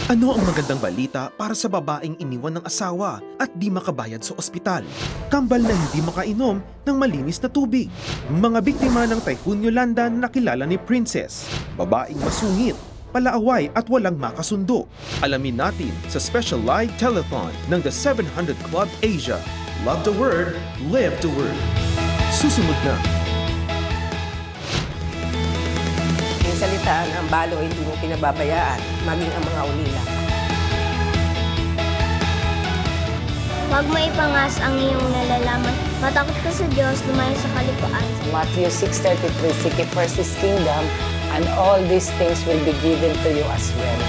Ano ang magandang balita para sa babaeng iniwan ng asawa at di makabayad sa ospital? Kambal na hindi makainom ng malinis na tubig. Mga biktima ng Typhoon Yolanda na nakilala ni Princess. Babaeng masungit, palaaway at walang makasundo. Alamin natin sa special live telethon ng The 700 Club Asia. Love the word, live the word. Susunod na. Yung salitaan, ang balo hindi mo pinababayaan, maging ang mga ulila. Huwag mo ipangas ang iyong nalalaman. Matakot ka sa Diyos, lumayo sa kalikuan. Matthew 6:33, seek ye first His kingdom, and all these things will be given to you as well.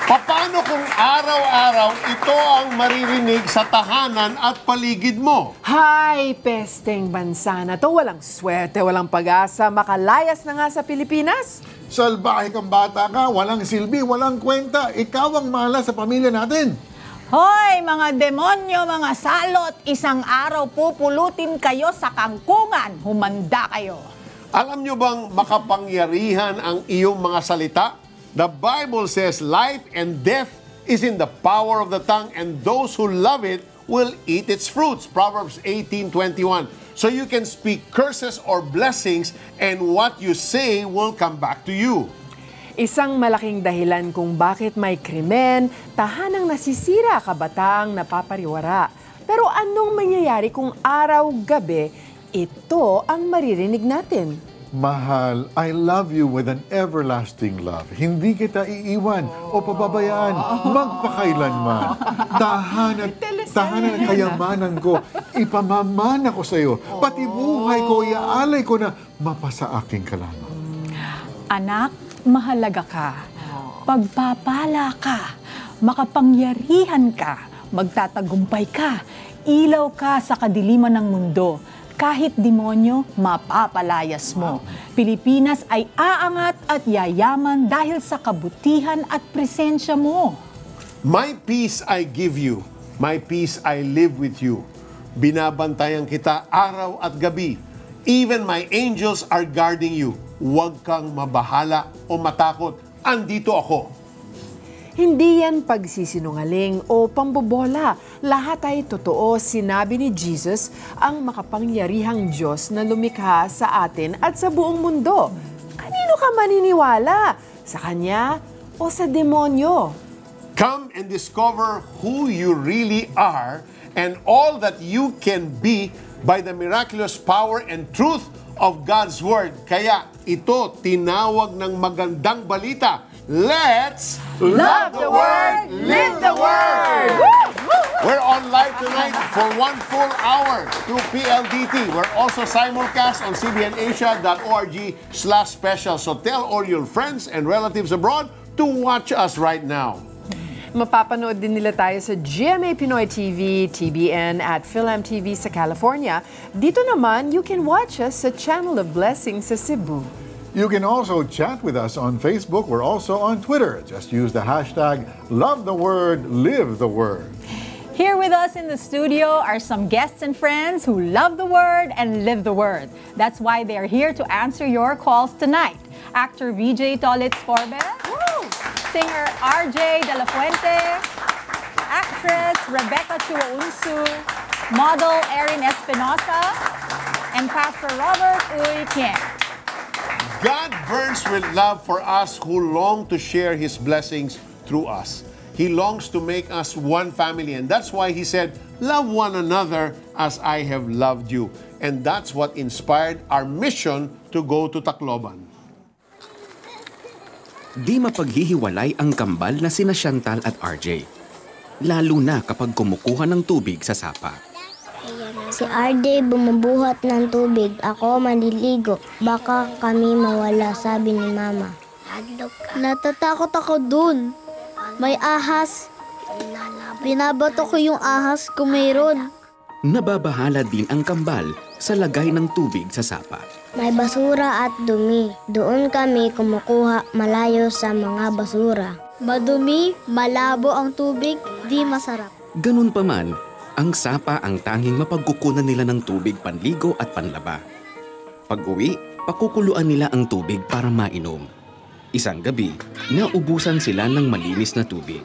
Paano kung araw-araw ito ang maririnig sa tahanan at paligid mo? Hay, pesteng bansa na to. Walang swerte, walang pag-asa. Makalayas na nga sa Pilipinas. Salbahe kang bata ka, walang silbi, walang kwenta. Ikaw ang mahala sa pamilya natin. Hoy, mga demonyo, mga salot, isang araw pupulutin kayo sa kangkungan. Humanda kayo. Alam nyo bang makapangyarihan ang iyong mga salita? The Bible says life and death is in the power of the tongue, and those who love it will eat its fruits. Proverbs 18:21. So you can speak curses or blessings, and what you say will come back to you. Isang malaking dahilan kung bakit may krimen, tahanang nasisira, kabataang napapariwara. Pero anong mangyayari kung araw-gabi, ito ang maririnig natin? Mahal, I love you with an everlasting love. Hindi kita iiwan o pababayaan magpakailanman. Tahanan ng kayamanan ko, ipamamana ko sa iyo. Pati buhay ko, iaalay ko na mapasa aking kalamang. Anak, mahalaga ka. Pagpapala ka. Makapangyarihan ka. Magtatagumpay ka. Ilaw ka sa kadiliman ng mundo. Kahit demonyo, mapapalayas mo. Pilipinas ay aangat at yayaman dahil sa kabutihan at presensya mo. My peace I give you. My peace I live with you. Binabantayan kita araw at gabi. Even my angels are guarding you. Huwag kang mabahala o matakot. Andito ako. Hindi yan pagsisinungaling o pambobola. Lahat ay totoo. Sinabi ni Jesus, ang makapangyarihang Diyos na lumikha sa atin at sa buong mundo. Kanino ka maniniwala? Sa Kanya o sa demonyo? Come and discover who you really are and all that you can be by the miraculous power and truth of God's Word. Kaya ito tinawag ng magandang balita. Let's love the Word, live the Word! We're on live tonight for 1 full hour through PLDT. We're also simulcast on cbnasia.org/special. So tell all your friends and relatives abroad to watch us right now. Mapapanood din nila tayo sa GMA Pinoy TV, TBN at PhilmTV sa California. Dito naman, you can watch us sa Channel of Blessing sa Cebu. You can also chat with us on Facebook. We're also on Twitter. Just use the hashtag #LoveTheWord. Here with us in the studio are some guests and friends who love the Word and live the Word. That's why they are here to answer your calls tonight. Actor VJ Tolitz Forbes, singer RJ De La Fuente, actress Rebecca Chua Unsu, model Erin Espinosa, and Pastor Robert Uy Kien. God burns with love for us who long to share His blessings through us. He longs to make us one family, and that's why He said, love one another as I have loved you. And that's what inspired our mission to go to Tacloban. Di mapaghihiwalay ang kambal na sina Chantal at RJ. Lalo na kapag kumukuha ng tubig sa sapa. Si RJ bumubuhat ng tubig, ako maliligo. Baka kami mawala, sabi ni Mama. Natatakot ako dun. May ahas. Binabato ko yung ahas kung mayroon. Nababahala din ang kambal sa lagay ng tubig sa sapa. May basura at dumi. Doon kami kumukuha malayo sa mga basura. Madumi, malabo ang tubig, di masarap. Ganun pa man, ang sapa ang tanging mapagkukunan nila ng tubig panligo at panlaba. Pag-uwi, pakukuluan nila ang tubig para mainom. Isang gabi, naubusan sila ng malinis na tubig.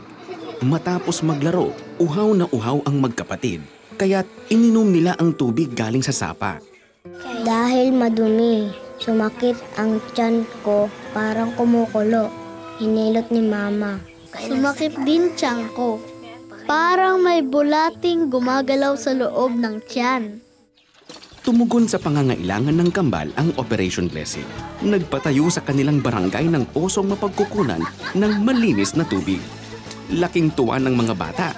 Matapos maglaro, uhaw na uhaw ang magkapatid, kaya't ininom nila ang tubig galing sa sapa. Dahil madumi, sumakit ang tiyan ko, parang kumukulo. Hinilot ni Mama. Sumakit din tiyan ko. Parang may bulating gumagalaw sa loob ng tiyan. Tumugon sa pangangailangan ng kambal ang Operation Blessing. Nagpatayo sa kanilang barangay ng posong mapagkukunan ng malinis na tubig. Laking tuwa ng mga bata.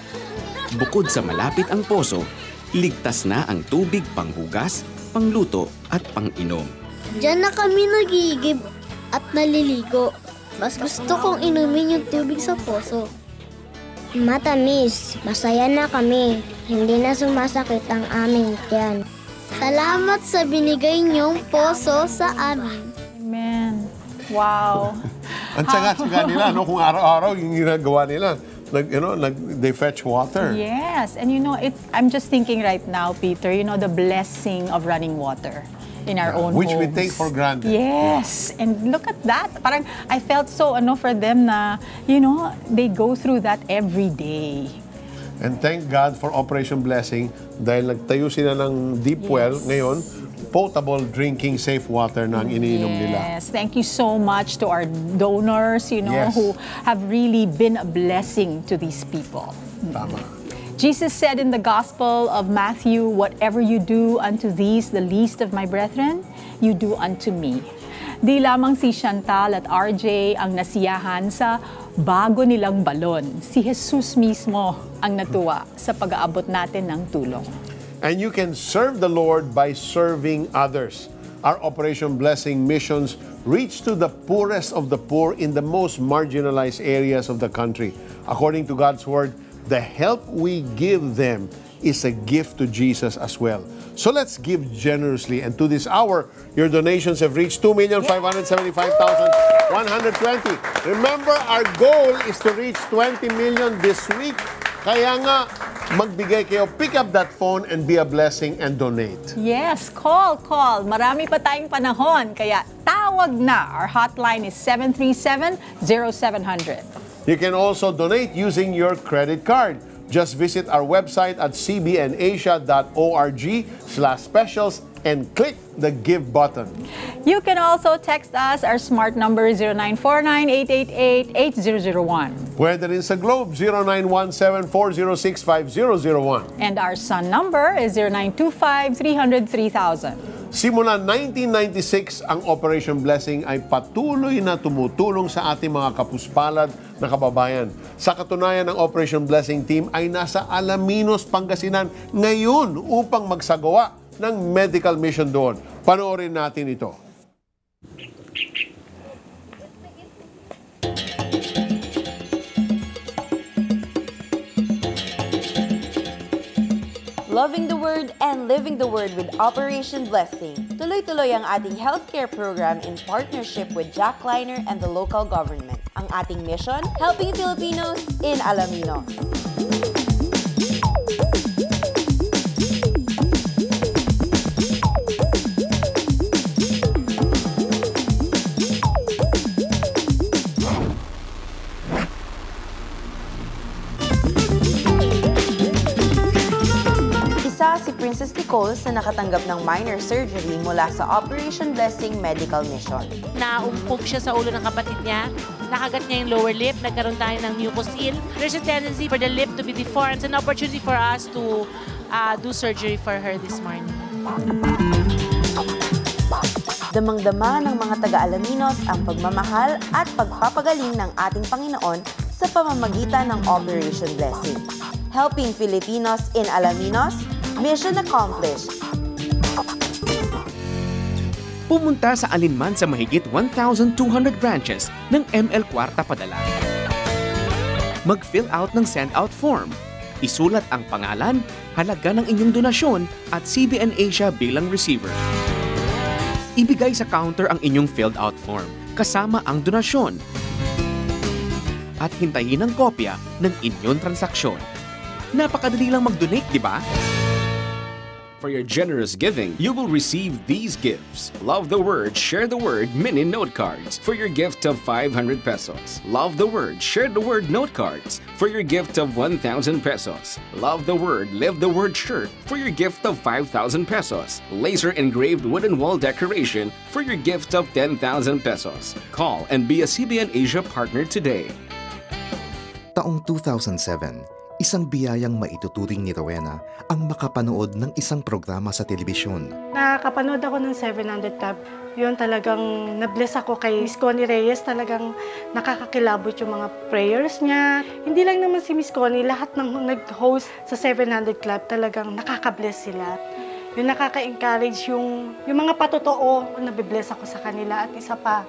Bukod sa malapit ang poso, ligtas na ang tubig panghugas, pangluto at panginom. Diyan na kami nagigib at naliligo. Mas gusto kong inumin yung tubig sa poso. Matamis, masaya na kami. Hindi na sumasakit ang aming tiyan. Salamat sa binigay niyong poso sa amin. Amen. Wow. Ang tsaga-tsaga nila, no? Kung araw-araw yung ginagawa nila, they fetch water. Yes, and I'm just thinking right now, Peter, the blessing of running water in our own Which homes. we take for granted. Yes, and look at that. Parang I felt so for them na, they go through that every day. And thank God for Operation Blessing dahil nagtayo sila ng deep well ngayon, potable drinking safe water na ang iniinom nila. Yes, thank you so much to our donors, Yes. who have really been a blessing to these people. Tama. Jesus said in the Gospel of Matthew, "Whatever you do unto these, the least of my brethren, you do unto me." Di lamang si Chantal at RJ ang nasiyahan sa bago nilang balon. Si Jesus mismo ang natuwa sa pag-aabot natin ng tulong. And you can serve the Lord by serving others. Our Operation Blessing missions reach to the poorest of the poor in the most marginalized areas of the country. According to God's Word, the help we give them is a gift to Jesus as well. So let's give generously. And to this hour, your donations have reached 2,575,120. Remember, our goal is to reach 20 million this week. Kaya nga, magbigay kayo, pick up that phone and be a blessing and donate. Yes, call. Marami pa tayong panahon, kaya tawag na. Our hotline is 737-0700. You can also donate using your credit card. Just visit our website at cbnasia.org/specials and click the Give button. You can also text us. Our smart number is 0949-888-8001. Pwede rin sa Globe, 0917-406-5001. And our Sun number is 0925-300-3000. Simula 1996, ang Operation Blessing ay patuloy na tumutulong sa ating mga kapuspalad na kababayan. Sa katunayan, ang Operation Blessing team ay nasa Alaminos, Pangasinan ngayon upang magsagawa ng medical mission doon. Panoorin natin ito. Loving the Word and living the Word with Operation Blessing. Tuloy-tuloy ang ating healthcare program in partnership with Jack Kleiner and the local government. Ang ating mission, helping Filipinos in Alaminos. Si Princess Nicole na nakatanggap ng minor surgery mula sa Operation Blessing Medical Mission. Naumpog siya sa ulo ng kapatid niya, nakagat niya yung lower lip, nagkaroon tayo ng mucocele. There's a tendency for the lip to be deformed. It's an opportunity for us to do surgery for her this morning. Damang-dama ng mga taga-Alaminos ang pagmamahal at pagpapagaling ng ating Panginoon sa pamamagitan ng Operation Blessing. Helping Filipinos in Alaminos, mission accomplished. Pumunta sa alinman sa mahigit 1,200 branches ng ML Kwarta Padala. Mag-fill out ng send-out form. Isulat ang pangalan, halaga ng inyong donasyon at CBN Asia bilang receiver. Ibigay sa counter ang inyong filled out form kasama ang donasyon. At hintayin ang kopya ng inyong transaksyon. Napakadali lang mag-donate, di ba? For your generous giving, you will receive these gifts. Love the Word, Share the Word mini note cards for your gift of 500 pesos. Love the Word, Share the Word note cards for your gift of 1,000 pesos. Love the Word, Live the Word shirt for your gift of 5,000 pesos. Laser engraved wooden wall decoration for your gift of 10,000 pesos. Call and be a CBN Asia partner today. Taong 2007, isang biyayang maituturing ni Rowena ang makapanood ng isang programa sa telebisyon. Nakapanood ako ng 700 Club. Yun talagang na-bless ako kay Miss Connie Reyes. Talagang nakakakilabot yung mga prayers niya. Hindi lang naman si Miss Connie, lahat ng nag-host sa 700 Club talagang nakaka-bless sila. Yung nakaka-encourage yung mga patotoo, nabibless ako sa kanila. At isa pa,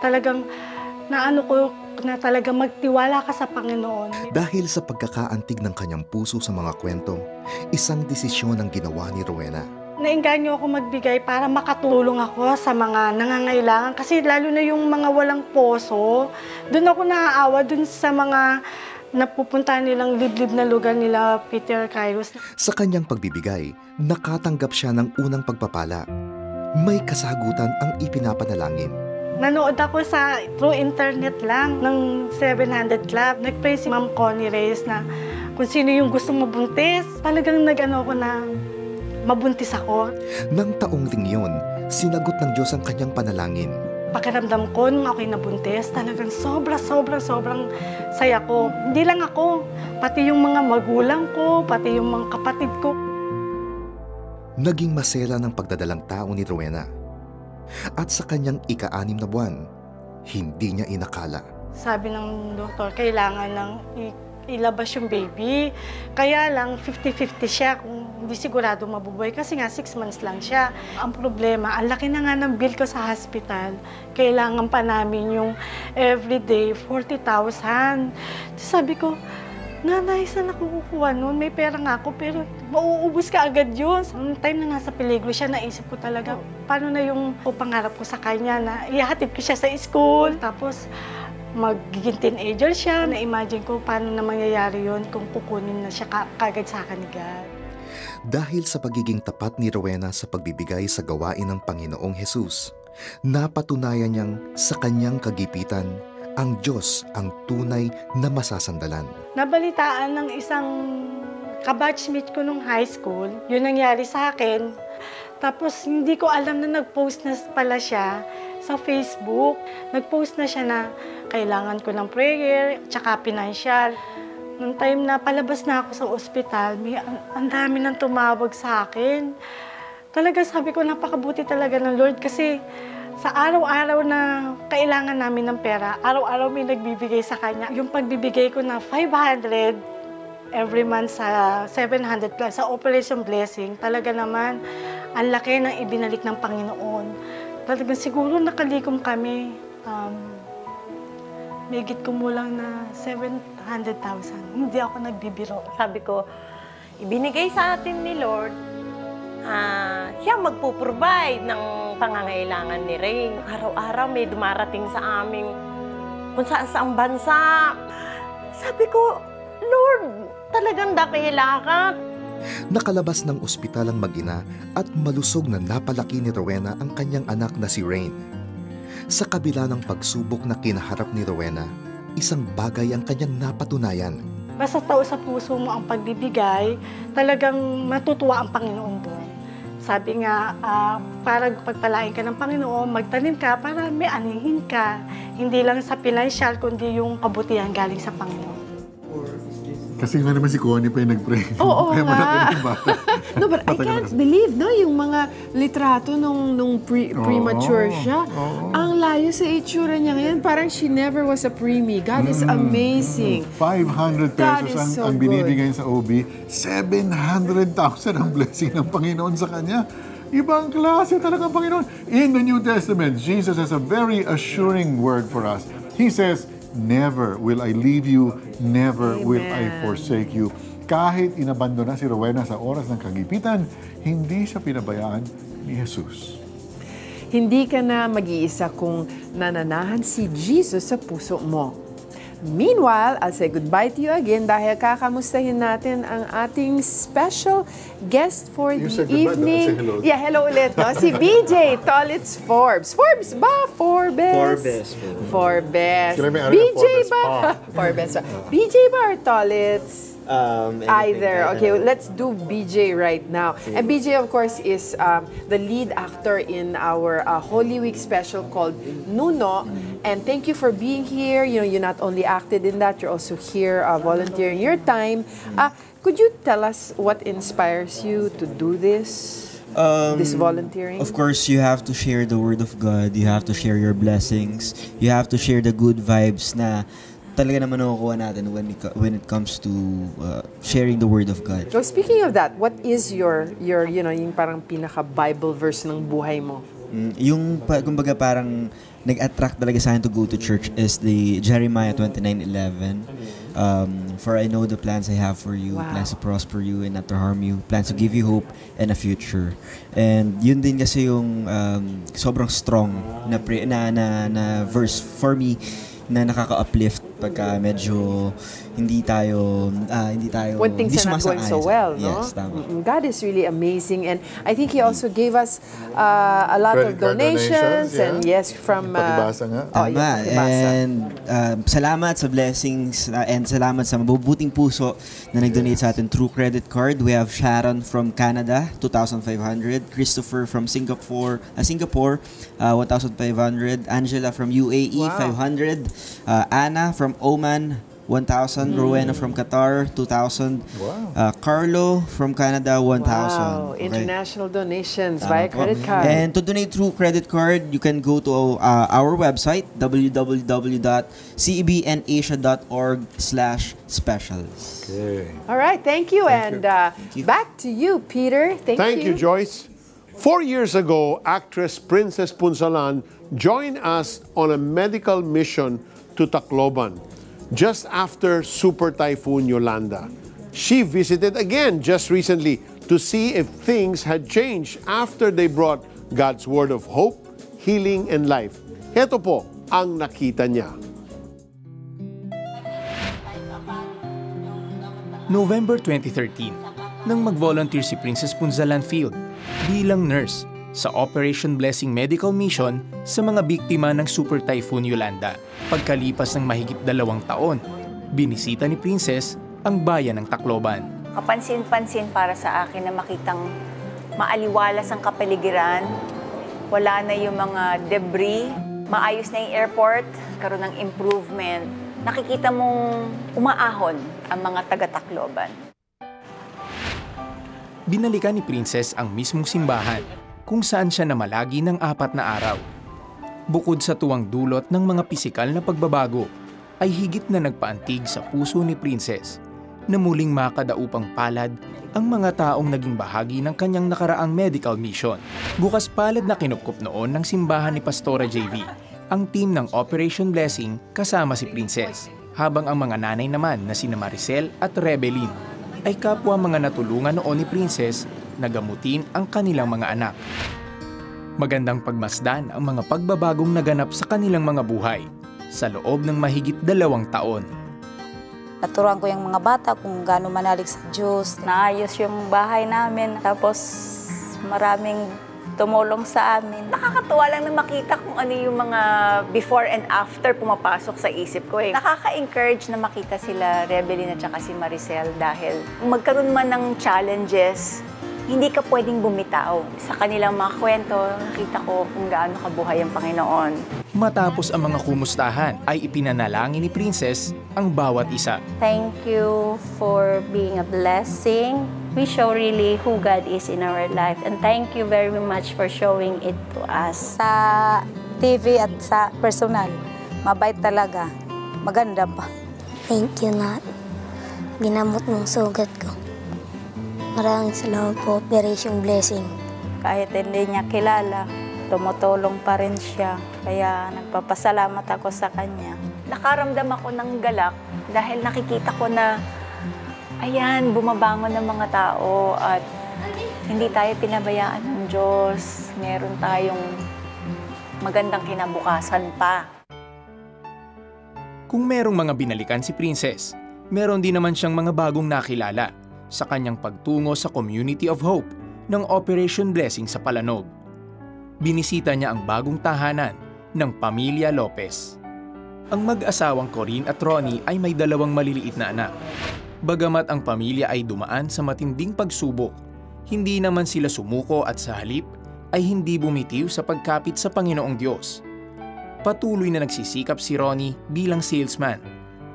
talagang naano ko na talaga magtiwala ka sa Panginoon. Dahil sa pagkakaantig ng kanyang puso sa mga kwento, isang desisyon ang ginawa ni Rowena. Naengganyo ako magbigay para makatulong ako sa mga nangangailangan. Kasi lalo na yung mga walang poso, doon ako naaawa doon sa mga napupunta nilang liblib na lugar nila Peter Kairos. Sa kanyang pagbibigay, nakatanggap siya ng unang pagpapala. May kasagutan ang ipinapanalangin. Nanood ako through internet lang ng 700 Club. Nag-pray si Ma'am Connie Reyes na kung sino yung gustong mabuntis. Talagang nag-ano ko na mabuntis ako. Nang taong ring yun, sinagot ng Diyos ang kanyang panalangin. Pakiramdam ko nung ako'y nabuntis, talagang sobrang saya ko. Hindi lang ako, pati yung mga magulang ko, pati yung mga kapatid ko. Naging masela ng pagdadalang tao ni Rowena. At sa kanyang ika-6 na buwan, hindi niya inakala. Sabi ng doktor, kailangan ng ilabas yung baby. Kaya lang, 50-50 siya kung hindi sigurado mabubuhay. Kasi nga, 6 months lang siya. Ang problema, ang laki na nga ng bill ko sa hospital. Kailangan pa namin yung everyday 40,000. Sabi ko, nanay, saan ako kukuha nun? May pera nga ako, pero mauubos ka agad yun. Noong time na nasa peligro siya, naisip ko talaga, paano na yung pangarap ko sa kanya na ihatid ko siya sa school. Tapos, magiging teenager siya. Na-imagine ko paano na mangyayari yun kung kukunin na siya kagad sa akin ni God. Dahil sa pagiging tapat ni Rowena sa pagbibigay sa gawain ng Panginoong Jesus, napatunayan niyang sa kanyang kagipitan, ang Diyos ang tunay na masasandalan. Nabalitaan ng isang kabatchmate ko nung high school, yun nangyari sa akin. Tapos hindi ko alam na nag-post na pala siya sa Facebook. Nag-post na siya na kailangan ko ng prayer, tsaka financial. Nung time na palabas na ako sa ospital, ang dami nang tumawag sa akin. Talaga sabi ko, napakabuti talaga ng Lord kasi sa araw-araw na kailangan namin ng pera, araw-araw may nagbibigay sa kanya. Yung pagbibigay ko na 500 every month sa 700 plus sa Operation Blessing, talaga naman ang laki ng ibinalik ng Panginoon. Talagang siguro nakalikom kami, megit kumulang na 700,000. Hindi ako nagbibiro. Sabi ko, ibinigay sa atin ni Lord, siya magpo-provide ng pangangailangan ni Ray. Araw-araw may dumarating sa aming kung saan bansa. Sabi ko, Lord, talagang dakila ka. Nakalabas ng ospital ang mag-ina at malusog na napalaki ni Rowena ang kanyang anak na si Rain. Sa kabila ng pagsubok na kinaharap ni Rowena, isang bagay ang kanyang napatunayan. Basta tao sa puso mo ang pagbibigay, talagang matutuwa ang Panginoon doon. Sabi nga, para pagpalain ka ng Panginoon, magtanim ka para may anihin ka. Hindi lang sa financial, kundi yung kabutihan galing sa Panginoon. Kasi nga naman si Connie pa yung nag-pray. Oo kaya nga. No, but I can't believe, no, yung mga litrato nung premature siya. Ang layo sa itsura niya ngayon, parang she never was a preemie. God is amazing. 500 pesos ang binibigay sa OB. 700,000 ang blessing ng Panginoon sa kanya. Ibang klase talaga ang Panginoon. In the New Testament, Jesus has a very assuring word for us. He says, never will I leave you, never will I forsake you. Kahit inabandona si Rowena sa oras ng kagipitan, hindi siya pinabayaan ni Jesus. Hindi ka na mag-iisa kung nananahan si Jesus sa puso mo. Meanwhile, I'll say goodbye to you again dahil kakamustahin natin ang ating special guest for You the said goodbye, evening. don't say hello. Yeah, hello ulit. No? Si BJ Tolitz Forbes. Forbes ba? Forbes? Forbes. Forbes. Sila may ari ng BJ Forbes ba? pa. Forbes ba? BJ ba or Tolitz? Either. Okay, let's do BJ right now. And BJ, of course, is the lead actor in our Holy Week special called Nuno. And thank you for being here. You know, you not only acted in that, you're also here volunteering your time. Could you tell us what inspires you to do this? This volunteering? Of course, you have to share the Word of God. You have to share your blessings. You have to share the good vibes na talaga naman nakukuha natin when it comes to sharing the Word of God. So speaking of that, what is your you know, yung parang pinaka-Bible verse ng buhay mo? Yung kumbaga parang nag-attract talaga sa akin to go to church is the Jeremiah 29:11. For I know the plans I have for you, plans to prosper you and not to harm you, plans to give you hope and a future. And yun din kasi yung sobrang strong na verse for me na nakaka-uplift pagka medyo hindi tayo when things are not going so well, no? Yes, tama. God is really amazing, and I think He also gave us a lot of donations, and yes, from Pakibasa nga. Tama. And salamat sa blessings and salamat sa mabubuting puso na nag-donate sa atin through credit card. We have Sharon from Canada, 2,500. Christopher from Singapore, 1,500. Angela from UAE, 500. Anna from Oman, 1,000. Rowena from Qatar, 2,000. Carlo from Canada, 1,000. Wow, international donations via credit card. And to donate through credit card, you can go to our website, www.cebnasia.org/specials. Okay. All right, thank you. And back to you, Peter. Thank you, Joyce. 4 years ago, actress Princess Punsalan joined us on a medical mission to Tacloban just after Super Typhoon Yolanda. She visited again just recently to see if things had changed after they brought God's word of hope, healing, and life. Heto po ang nakita niya. November 2013, nang mag-volunteer si Princess Punsalan Field bilang nurse sa Operation Blessing Medical Mission sa mga biktima ng Super Typhoon Yolanda. Pagkalipas ng mahigit 2 taon, binisita ni Princess ang bayan ng Tacloban. Kapansin-pansin para sa akin na makitang maaliwalas ang kapaligiran, wala na yung mga debris, maayos na yung airport, karoon ng improvement. Nakikita mong umaahon ang mga taga-Tacloban. Binalikan ni Princess ang mismong simbahan kung saan siya namalagi ng 4 na araw. Bukod sa tuwang dulot ng mga pisikal na pagbabago, ay higit na nagpaantig sa puso ni Princess na muling makadaupang palad ang mga taong naging bahagi ng kanyang nakaraang medical mission. Bukas palad na kinupkup noon ng simbahan ni Pastora JV ang team ng Operation Blessing kasama si Princess, habang ang mga nanay naman na sina Maricel at Rebelin ay kapwa mga natulungan noon ni Princess na gamutin ang kanilang mga anak. Magandang pagmasdan ang mga pagbabagong naganap sa kanilang mga buhay sa loob ng mahigit 2 taon. Naturuan ko yung mga bata kung gaano manalig sa Diyos. Naayos yung bahay namin, tapos maraming tumulong sa amin. Nakakatuwa lang na makita kung ano yung mga before and after pumapasok sa isip ko. Nakaka-encourage na makita sila Rebelin at saka si Maricel dahil magkaroon man ng challenges, hindi ka pwedeng bumitaw. Sa kanilang mga kwento, nakita ko kung gaano kabuhay ang Panginoon. Matapos ang mga kumustahan, ay ipinanalangin ni Princess ang bawat isa. Thank you for being a blessing. We show really who God is in our life. And thank you very much for showing it to us. Sa TV at sa personal, mabait talaga. Maganda pa. Thank you, Nat. Ginamot mong sugat ko. Maraming salamat po, Operation Blessing. Kahit hindi niya kilala, tumutulong pa rin siya. Kaya nagpapasalamat ako sa kanya. Nakaramdam ako ng galak dahil nakikita ko na ayan, bumabangon ng mga tao at hindi tayo pinabayaan ng Diyos. Meron tayong magandang kinabukasan pa. Kung merong mga binalikan si Princess, meron din naman siyang mga bagong nakilala sa kanyang pagtungo sa Community of Hope ng Operation Blessing sa Palanog. Binisita niya ang bagong tahanan ng Pamilya Lopez. Ang mag-asawang Corinne at Ronnie ay may 2 maliliit na anak. Bagamat ang pamilya ay dumaan sa matinding pagsubok, hindi naman sila sumuko at sa halip ay hindi bumitiw sa pagkapit sa Panginoong Diyos. Patuloy na nagsisikap si Ronnie bilang salesman,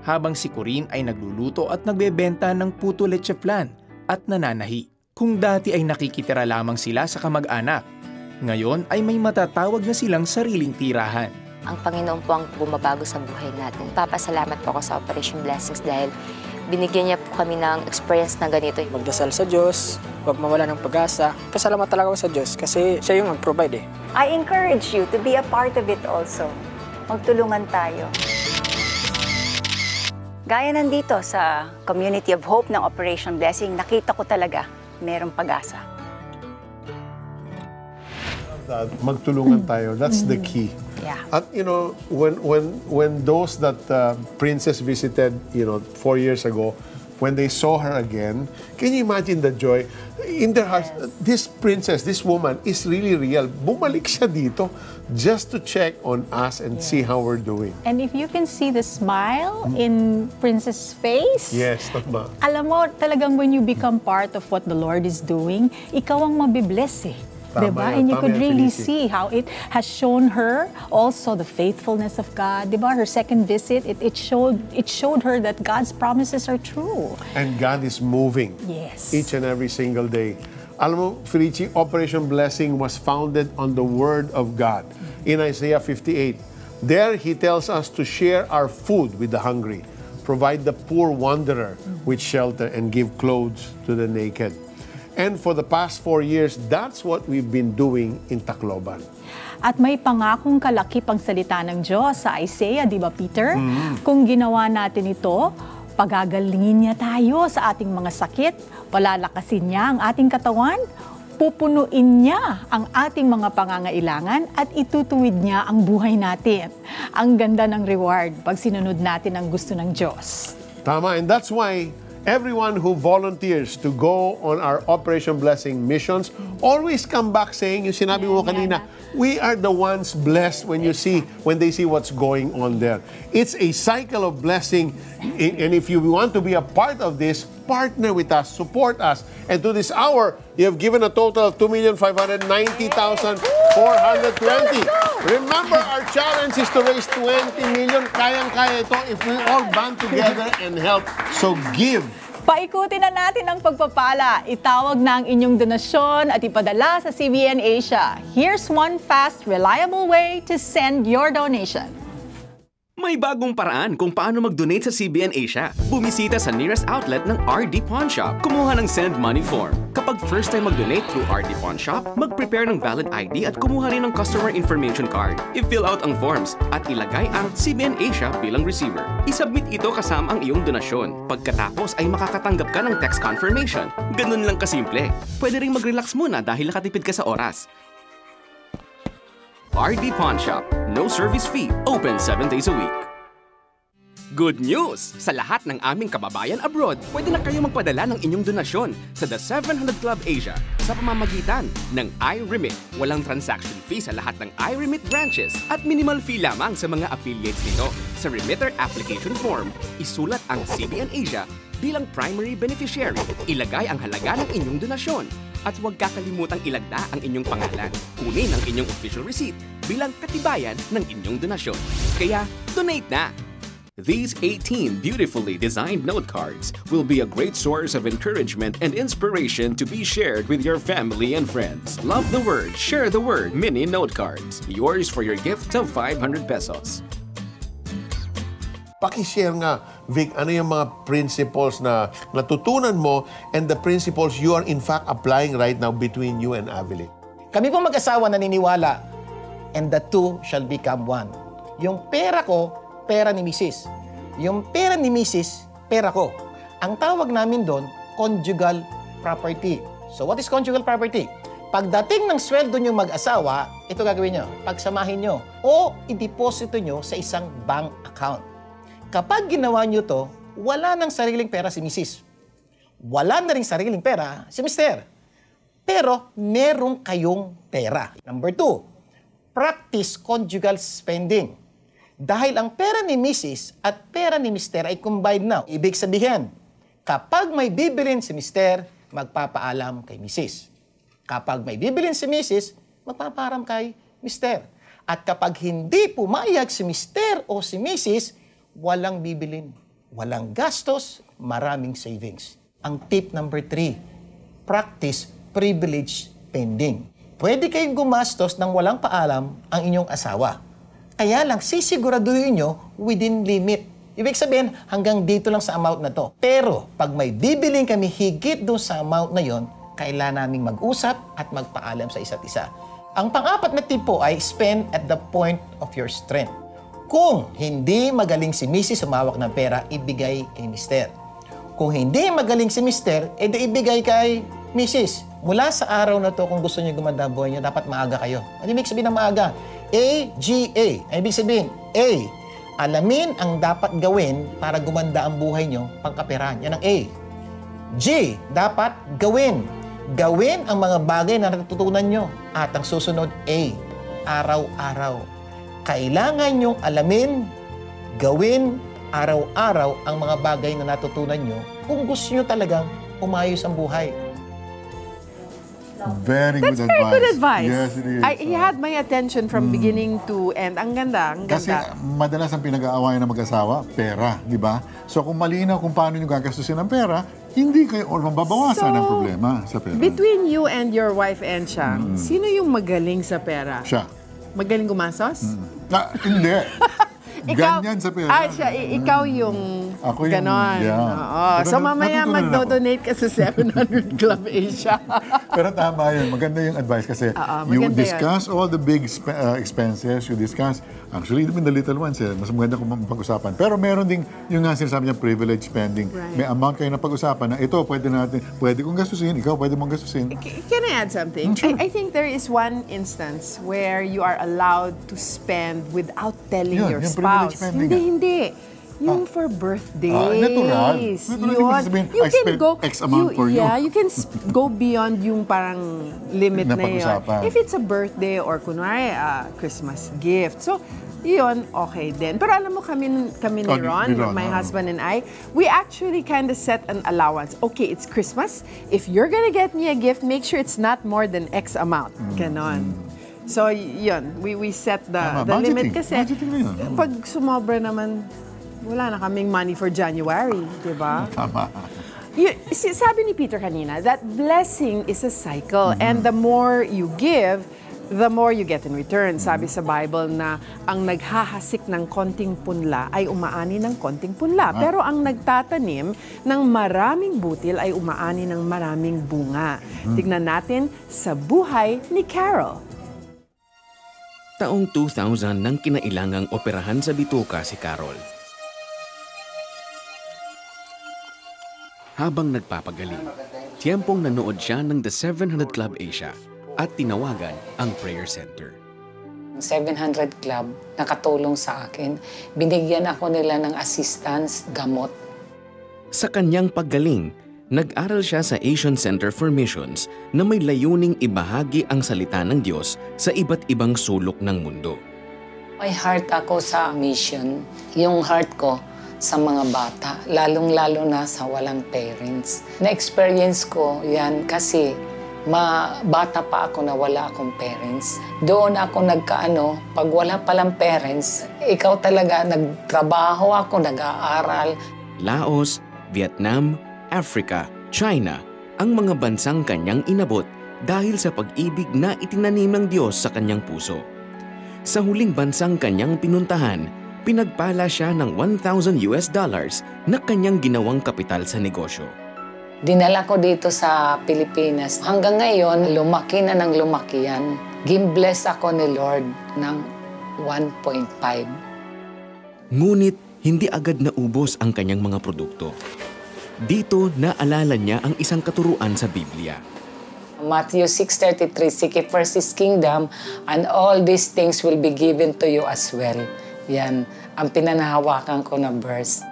habang si Corinne ay nagluluto at nagbebenta ng puto leche flan at nananahi. Kung dati ay nakikitira lamang sila sa kamag-anak, ngayon ay may matatawag na silang sariling tirahan. Ang Panginoon po ang bumabago sa buhay natin. Papasalamat po ako sa Operation Blessings dahil binigyan niya po kami ng experience na ganito. Magdasal sa Diyos, huwag mawala ng pag-asa. Pasalamat talaga ako sa Diyos kasi siya yung nag-provide I encourage you to be a part of it also. Magtulungan tayo. Gaya nandito sa Community of Hope ng Operation Blessing, nakita ko talaga merong pag-asa. Magtulungan tayo. That's the key. Yeah. At when those that Princess visited, 4 years ago, when they saw her again, can you imagine the joy in their hearts? This princess, this woman is really real. Bumalik siya dito just to check on us and see how we're doing. And if you can see the smile in Princess' face, yes, tama. Alam mo, talagang when you become part of what the Lord is doing, ikaw ang mabibless eh. Diba? And you could really see how it has shown her also the faithfulness of God. Diba? Her second visit, it showed her that God's promises are true. And God is moving. Yes. Each and every single day. Alam mo, Felici, Operation Blessing was founded on the Word of God. In Isaiah 58, there He tells us to share our food with the hungry, provide the poor wanderer with shelter, and give clothes to the naked. And for the past 4 years, that's what we've been doing in Tacloban. At may pangakong kalakip ang salita ng Diyos sa Isaiah, di ba Peter? Kung ginawa natin ito, pagagalingin niya tayo sa ating mga sakit, palalakasin niya ang ating katawan, pupunuin niya ang ating mga pangangailangan at itutuwid niya ang buhay natin. Ang ganda ng reward pag sinunod natin ang gusto ng Diyos. Tama, and that's why everyone who volunteers to go on our Operation Blessing missions always come back saying, yung sinabi mo kanina, we are the ones blessed when they see what's going on there. It's a cycle of blessing, and if you want to be a part of this, partner with us, support us. And to this hour, you have given a total of 2,590,420. Remember, our challenge is to raise 20 million. Kayang-kaya ito if we all band together and help. So give. Paikutin na natin ang pagpapala. Itawag na ang inyong donasyon at ipadala sa CBN Asia. Here's one fast, reliable way to send your donation. May bagong paraan kung paano mag-donate sa CBN Asia. Bumisita sa nearest outlet ng RD Pawn Shop. Kumuha ng Send Money form. Kapag first time mag-donate through RD Pawn Shop, mag-prepare ng valid ID at kumuha rin ng customer information card. I-fill out ang forms at ilagay ang CBN Asia bilang receiver. I-submit ito kasama ang iyong donasyon. Pagkatapos ay makakatanggap ka ng text confirmation. Ganun lang kasimple. Pwede rin mag-relax muna dahil nakatipid ka sa oras. RD Pawn Shop. No service fee. Open 7 days a week. Good news! Sa lahat ng aming kababayan abroad, pwede na kayo magpadala ng inyong donasyon sa The 700 Club Asia sa pamamagitan ng iRemit. Walang transaction fee sa lahat ng iRemit branches at minimal fee lamang sa mga affiliates nito. Sa remitter application form, isulat ang CBN Asia bilang primary beneficiary. Ilagay ang halaga ng inyong donasyon. At huwag kakalimutang ilagda ang inyong pangalan. Kunin ang inyong official receipt bilang katibayan ng inyong donasyon. Kaya, donate na! These 18 beautifully designed note cards will be a great source of encouragement and inspiration to be shared with your family and friends. Love the Word, Share the Word mini note cards. Yours for your gift of 500 pesos. Paki-share nga, Vic, ano yung mga principles na natutunan mo and the principles you are in fact applying right now between you and Avili? Kami pong mag-asawa naniniwala, and the two shall become one. Yung pera ko, pera ni Mrs. Yung pera ni Mrs., pera ko. Ang tawag namin doon, conjugal property. So what is conjugal property? Pagdating ng sweldo nyo mag-asawa, ito gagawin nyo, pagsamahin nyo o i-deposito nyo sa isang bank account. Kapag ginawa nyo to, wala nang sariling pera si Mrs. Wala na rin sariling pera si Mr. Pero meron kayong pera. Number 2, practice conjugal spending. Dahil ang pera ni Mrs. at pera ni Mr. ay combined na. Ibig sabihin, kapag may bibilin si Mr., magpapaalam kay Mrs. Kapag may bibilin si Mrs., magpapaalam kay Mr. At kapag hindi pumayag si Mr. o si Mrs., walang bibilin, walang gastos, maraming savings. Ang tip number 3, practice privilege spending. Pwede kayong gumastos ng walang paalam ang inyong asawa. Kaya lang, sisiguraduhin nyo within limit. Ibig sabihin, hanggang dito lang sa amount na to. Pero, pag may bibiling kami higit doon sa amount na yon, kailangan naming mag-usap at magpaalam sa isa't isa. Ang pang-apat na tip po ay spend at the point of your strength. Kung hindi magaling si Mrs. sumawak ng pera, ibigay kay Mr. Kung hindi magaling si Mr., edi ibigay kay Mrs. Mula sa araw na to, kung gusto niyo gumanda ang buhay niyo, dapat maaga kayo. Ano ibig sabihin ng maaga? A-G-A. Ibig sabihin, A, alamin ang dapat gawin para gumanda ang buhay niyo, pangkaperahan. Yan ang A. G, dapat gawin. Gawin ang mga bagay na natutunan nyo. At ang susunod, A, araw-araw. Kailangan nyong alamin, gawin, araw-araw ang mga bagay na natutunan nyo kung gusto nyo talagang umayos ang buhay. Very That's good very advice. good advice. Yes, it is. He had my attention from beginning to end. Ang ganda, ang Kasi ganda. madalas ang pinag-aawayan ng mag-asawa, pera, di ba? So kung malinaw kung paano nyo gagastusin ang pera, hindi kayo or mababawasan ang problema sa pera. Between you and your wife, Enchang, sino yung magaling sa pera? Siya. Magaling gumasos? Hindi. Ganyan sa pera. Siya, ikaw yung Ako yung, ganon. yeah. Oo. Pero So mamaya natutunan magdo-donate ka sa 700 Club Asia. Pero tama yun. Maganda yung advice kasi you maganda discuss all the big expenses, you discuss, actually, even the little ones, mas maganda kung pag-usapan. Pero meron ding, yung nga sinasabi niya, privilege spending. Right. May amount kayo na pag-usapan na ito, pwede kong gastusin, ikaw pwede mong gastusin. Can I add something? Sure. I think there is one instance where you are allowed to spend without telling your Yung privilege spouse. spending Hindi. Yung for birthdays. Natural. Natural yung sasabihin, You I can spent go, X amount for you. Yeah, you can go beyond yung parang limit Na na yun. pag-usapan. If it's a birthday or kunwari Christmas gift. So, yun, okay din. Pero alam mo kami ni Ron, my husband and I, we actually kind of set an allowance. Okay, it's Christmas. If you're gonna get me a gift, make sure it's not more than X amount. Ganon. So, yun, we set the limit kasi pag sumobra naman, wala na kaming money for January, di ba? Tama. Sabi ni Peter kanina, that blessing is a cycle and the more you give, the more you get in return. Sabi sa Bible na ang naghahasik ng konting punla ay umaani ng konting punla. Pero ang nagtatanim ng maraming butil ay umaani ng maraming bunga. Tignan natin sa buhay ni Carol. Taong 2000 nang kinailangang operahan sa bituka si Carol. Habang nagpapagaling, tiyempong nanood siya ng The 700 Club Asia at tinawagan ang prayer center. 700 Club nakatulong sa akin. Binigyan ako nila ng assistance, gamot. Sa kanyang paggaling, nag-aral siya sa Asian Center for Missions na may layuning ibahagi ang salita ng Diyos sa iba't ibang sulok ng mundo. May heart ako sa mission. Yung heart ko sa mga bata, lalong-lalo na sa walang parents. Na-experience ko yan kasi bata pa ako na wala akong parents. Doon ako nagkaano, pag wala palang parents, ikaw talaga, nagtrabaho ako, nag-aaral. Laos, Vietnam, Africa, China, ang mga bansang kanyang inabot dahil sa pag-ibig na itinanim ng Diyos sa kanyang puso. Sa huling bansang kanyang pinuntahan, pinagpala siya ng $1,000 na kanyang ginawang kapital sa negosyo. Dinala ko dito sa Pilipinas. Hanggang ngayon, lumaki na ng lumaki yan. Gimbless ako ni Lord ng 1.5. Ngunit hindi agad naubos ang kanyang mga produkto. Dito naalala niya ang isang katuruan sa Biblia. Matthew 6:33, seek first His kingdom, and all these things will be given to you as well. Yan. ang pinanahawakan ko na verse.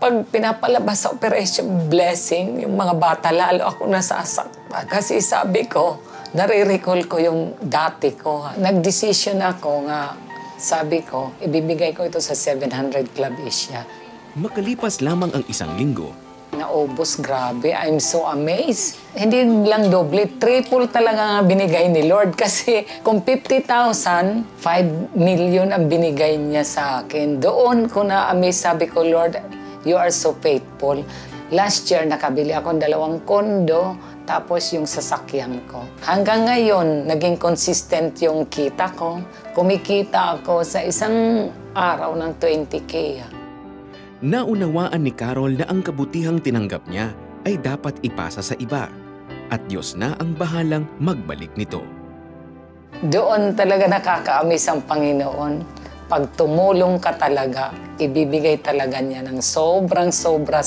Pag pinapalabas sa Operation Blessing, yung mga bata, lalo ako nasasaktan. Kasi sabi ko, nare-recall ko yung dati ko. Nag-decision ako nga, sabi ko, ibibigay ko ito sa 700 Club Asia. Makalipas lamang ang isang linggo, Naubos, grabe. I'm so amazed. Hindi lang doble, triple talaga nga binigay ni Lord. Kasi kung 50,000, 5 million ang binigay niya sa akin. Doon ko na-amaze, sabi ko, Lord, you are so faithful. Last year, nakabili ako ng 2 kondo, tapos yung sasakyan ko. Hanggang ngayon, naging consistent yung kita ko. Kumikita ako sa isang araw ng 20K. naunawaan ni Carol na ang kabutihang tinanggap niya ay dapat ipasa sa iba at Diyos na ang bahalang magbalik nito. Doon talaga nakaka-amaze ang Panginoon. Pag tumulong ka talaga, ibibigay talaga niya ng sobrang sobra.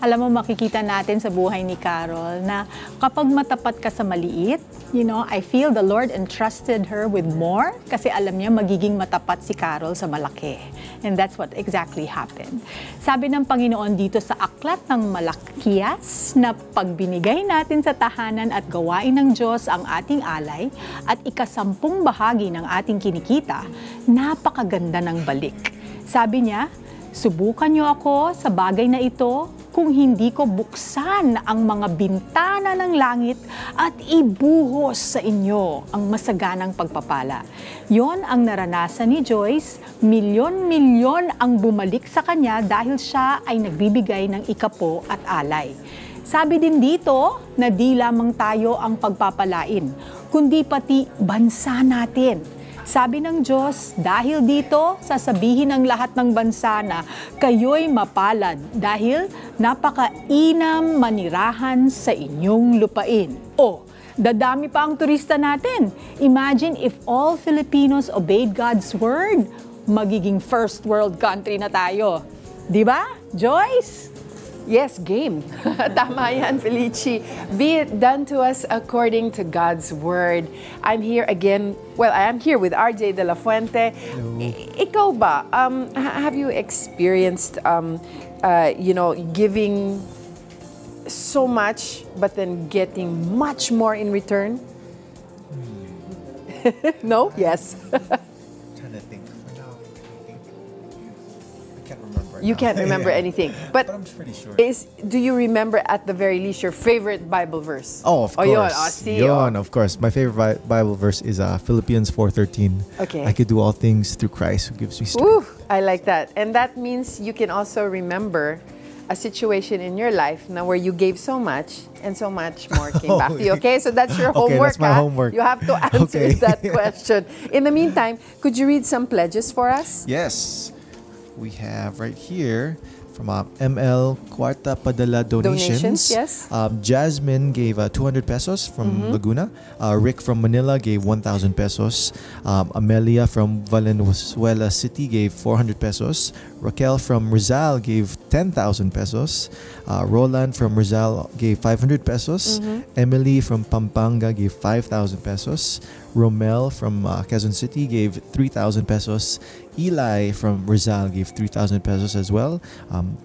Alam mo, makikita natin sa buhay ni Carol na kapag matapat ka sa maliit, I feel the Lord entrusted her with more kasi alam niya magiging matapat si Carol sa malaki. And that's what exactly happened. Sabi ng Panginoon dito sa Aklat ng Malakias na pag binigay natin sa tahanan at gawain ng Diyos ang ating alay at ika-10 bahagi ng ating kinikita, napakaganda ng balik. Sabi niya, subukan niyo ako sa bagay na ito kung hindi ko buksan ang mga bintana ng langit at ibuhos sa inyo ang masaganang pagpapala. Yon ang naranasan ni Joyce, milyon-milyon ang bumalik sa kanya dahil siya ay nagbibigay ng ikapo at alay. Sabi din dito na di lamang tayo ang pagpapalain, kundi pati bansa natin. Sabi ng Diyos, dahil dito, sasabihin ng lahat ng bansa na kayo'y mapalad dahil napakainam manirahan sa inyong lupain. Dadami pa ang turista natin. Imagine if all Filipinos obeyed God's word, magiging first world country na tayo. Di ba, Joyce? Yes, game. Tama yan, Felici. Be it done to us according to God's word. I'm here again. Well, I am here with RJ De La Fuente. Ikaw ba, have you experienced, giving so much but then getting much more in return? No? Yes. Trying to think. You can't remember anything. But I'm pretty sure. Do you remember at the very least your favorite Bible verse? Oh, of course. Yun. Of course. My favorite Bible verse is Philippians 4:13. Okay. I could do all things through Christ who gives me strength. Ooh, I like that. And that means you can also remember a situation in your life now where you gave so much and so much more came back to you. Okay, so that's your homework. That's my homework. You have to answer that question. In the meantime, could you read some pledges for us? Yes. We have right here from ML Cuarta Padala Donations. Yes. Jasmine gave 200 pesos from Laguna. Rick from Manila gave 1,000 pesos. Amelia from Valenzuela City gave 400 pesos. Raquel from Rizal gave 10,000 pesos. Roland from Rizal gave 500 pesos. Emily from Pampanga gave 5,000 pesos. Romel from Quezon City gave 3,000 pesos. Eli from Rizal gave 3,000 pesos as well.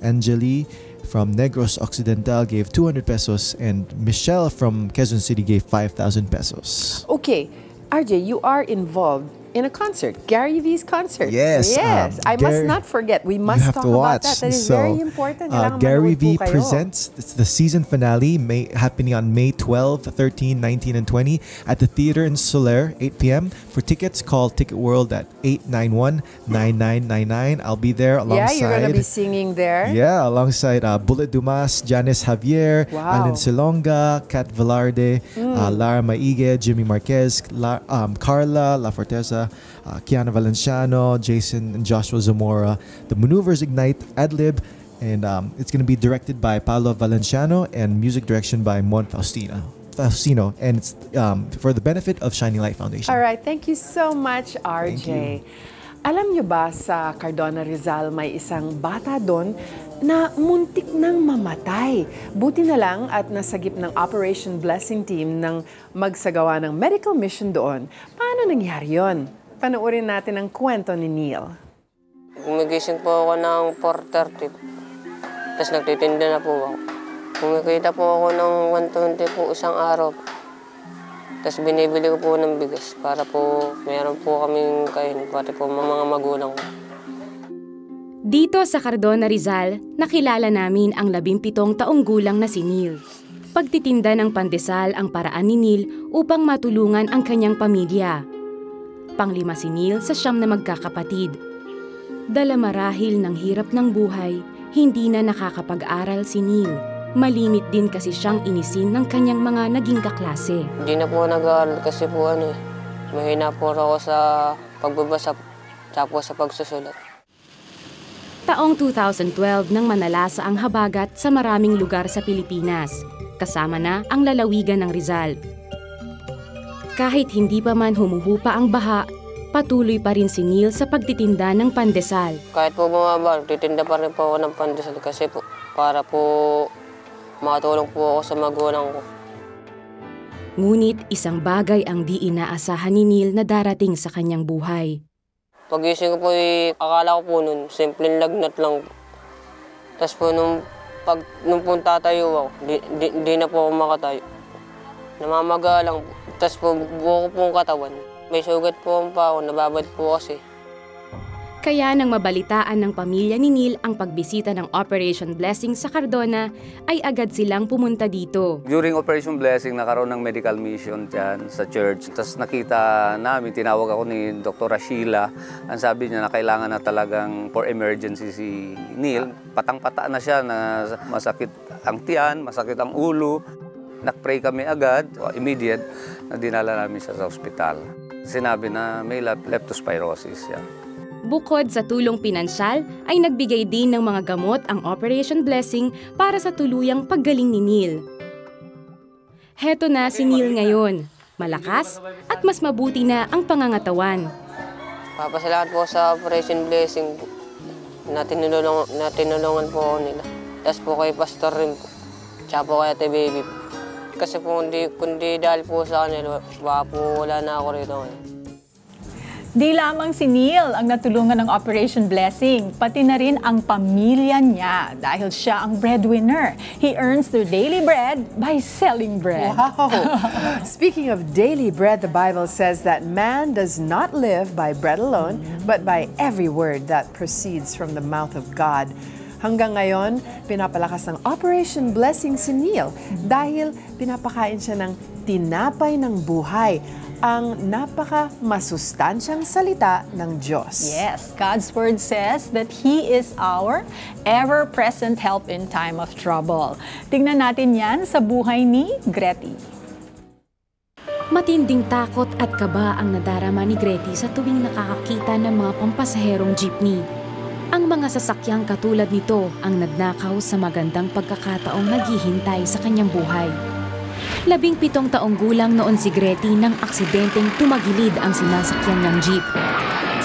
Angeli from Negros Occidental gave 200 pesos. And Michelle from Quezon City gave 5,000 pesos. Okay, RJ, you are involved in a concert, Gary V's concert. Yes. I must not forget. We must talk about that. That is very important. Gary V presents the season finale happening on May 12, 13, 19, and 20 at the Theater in Soler, 8 p.m. For tickets, call Ticket World at 891-9999. I'll be there alongside. Yeah, you're going to be singing there. Yeah, alongside Bullet Dumas, Janice Javier, Alden Silonga, Kat Velarde, Lara Maige, Jimmy Marquez, Carla La Forteza, Kiana Valenciano, Jason and Joshua Zamora. The Maneuvers Ignite ad-lib, and it's going to be directed by Paolo Valenciano and music direction by Mon Faustino, and it's for the benefit of Shining Light Foundation. All right, thank you so much, RJ. Alam nyo ba sa Cardona Rizal may isang bata doon na muntik nang mamatay. Buti na lang at nasagip ng Operation Blessing Team ng magsagawa ng medical mission doon. Paano nangyari yun? Panoorin natin ang kwento ni Neil. Gumigising po ako ng 4:30. Tapos nagtitinda na po ako. Kumikita po ako ng 120 po isang araw. Tapos binibili ko po ng bigas para po meron po kaming kain, pati po mga magulang ko. Dito sa Cardona, Rizal, nakilala namin ang 17 taong gulang na si Neil. Pagtitinda ng pandesal ang paraan ni Neil upang matulungan ang kanyang pamilya. Panglima si Neil sa 9 na magkakapatid. Dala marahil ng hirap ng buhay, hindi na nakakapag-aral si Neil. Malimit din kasi siyang inisin ng kanyang mga naging kaklase. Hindi na po nag-aaral kasi po mahina po ako sa pagbabasa tsaka sa pagsusulat. Taong 2012 nang manalasa ang habagat sa maraming lugar sa Pilipinas, kasama na ang lalawigan ng Rizal. Kahit hindi pa man humuhupa ang baha, patuloy pa rin si Neil sa pagtitinda ng pandesal. Kahit po bumaba, titinda pa rin po ako ng pandesal kasi po para po makatulong po ako sa magulang ko. Ngunit isang bagay ang di inaasahan ni Neil na darating sa kanyang buhay. Pagising ko po, akala ko po nun, simpleng lagnat lang po. Tapos po nung tatayo ako, di na po ako makatayo. Namamaga lang po. Tapos po buo ko po ang katawan. May sugat po ang paa ko, nababad po kasi. Kaya nang mabalitaan ng pamilya ni Neil ang pagbisita ng Operation Blessing sa Cardona, ay agad silang pumunta dito. During Operation Blessing, nakaroon ng medical mission dyan sa church. Tapos nakita namin, tinawag ako ni Dr. Sheila. Ang sabi niya na kailangan na talagang for emergency si Neil. Patang-pata na siya, na masakit ang tiyan, masakit ang ulo. Nag-pray kami agad, immediate, na dinala namin siya sa ospital. Sinabi na may leptospirosis siya. Bukod sa tulong pinansyal, ay nagbigay din ng mga gamot ang Operation Blessing para sa tuluyang paggaling ni Neil. Heto na si Neil ngayon, malakas at mas mabuti na ang pangangatawan. Papasalamat po sa Operation Blessing po, na tinulungan po ako nila. Tapos po kay Pastor rin po, tsaka po kay Ate Baby po. Kasi po kundi dahil po sa kanila, baka po wala na ako rito ngayon. Di lamang si Neil ang natulungan ng Operation Blessing, pati na rin ang pamilya niya dahil siya ang breadwinner. He earns their daily bread by selling bread. Wow! Speaking of daily bread, the Bible says that man does not live by bread alone, but by every word that proceeds from the mouth of God. Hanggang ngayon, pinapalakas ng Operation Blessing si Neil dahil pinapakain siya ng tinapay ng buhay, ang napaka-masustansyang salita ng Diyos. Yes, God's Word says that He is our ever-present help in time of trouble. Tingnan natin yan sa buhay ni Gretty. Matinding takot at kaba ang nadarama ni Gretty sa tuwing nakakakita ng mga pampasaherong jeepney. Ang mga sasakyang katulad nito ang nagnakaw sa magandang pagkakataong naghihintay sa kanyang buhay. 17 taong gulang noon si Gretty nang aksidenteng tumagilid ang sinasakyan niyang jeep.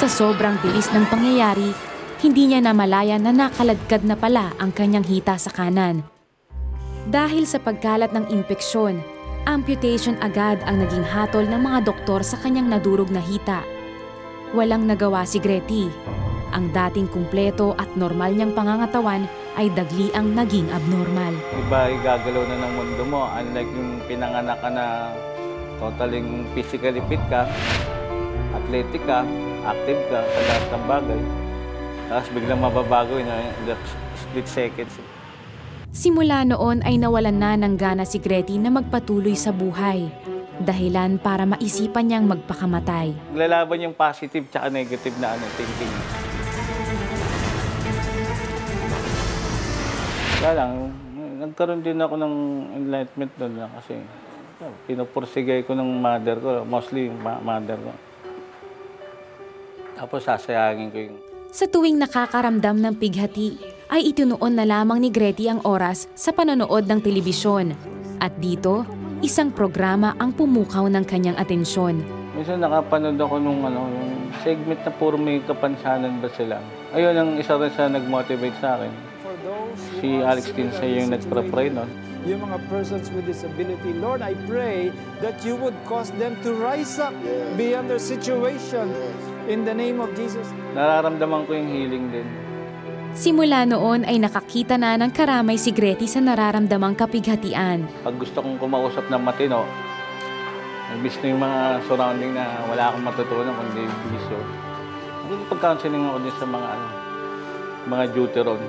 Sa sobrang bilis ng pangyayari, hindi niya namalayan na nakaladkad na pala ang kanyang hita sa kanan. Dahil sa pagkalat ng impeksyon, amputation agad ang naging hatol ng mga doktor sa kanyang nadurog na hita. Walang nagawa si Gretty. Ang dating kumpleto at normal niyang pangangatawan ay dagli ang naging abnormal. Iba gagalaw na ng mundo mo, unlike yung pinanganak ka na totaling physically fit ka, athletic ka, active ka sa lahat ng bagay. Tapos biglang mababago yun, split seconds. Simula noon ay nawalan na ng gana si Gretty na magpatuloy sa buhay. Dahilan para maisipan niyang magpakamatay. Lalaban yung positive tsaka negative na thinking. Kaya lang, nagkaroon din ako ng enlightenment doon lang kasi pinupursigay ko ng mother ko, mostly yung mother ko. Tapos sasayangin ko yung... Sa tuwing nakakaramdam ng pighati, ay itinuon na lamang ni Gretty ang oras sa panonood ng telebisyon. At dito, isang programa ang pumukaw ng kanyang atensyon. Minsan nakapanood ako nung yung segment na puro may kapansanan ba sila. Ayun, ang isa rin sa nag-motivate sa akin. Si Alex Tinsay yung nagpre-pray nun. yung mga persons with disability. Lord, I pray that you would cause them to rise up beyond their situation. In the name of Jesus. Nararamdaman ko yung healing din. Simula noon ay nakakita na ng karamay si Gretty sa nararamdamang kapighatian. Pag gusto kong kumausap ng matino, imbis na yung mga surrounding na wala akong matutunan kundi biso. Pag-counseling ako din sa mga duty ron.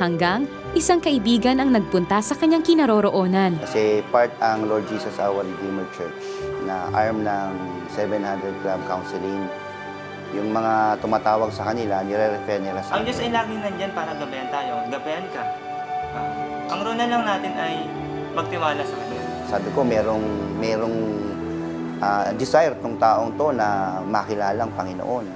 Hanggang isang kaibigan ang nagpunta sa kanyang kinaroroonan. Kasi part ang Lord Jesus Our Redeemer Church na arm ng 700 Club Counseling. Yung mga tumatawag sa kanila, nire-refer nila sa... Ang Diyos ay laging nandyan para gabayan tayo. Gabayan ka. Ang runa lang natin ay magtiwala sa Kanya. Sabi ko, merong desire tong taong to na makilala ang Panginoon.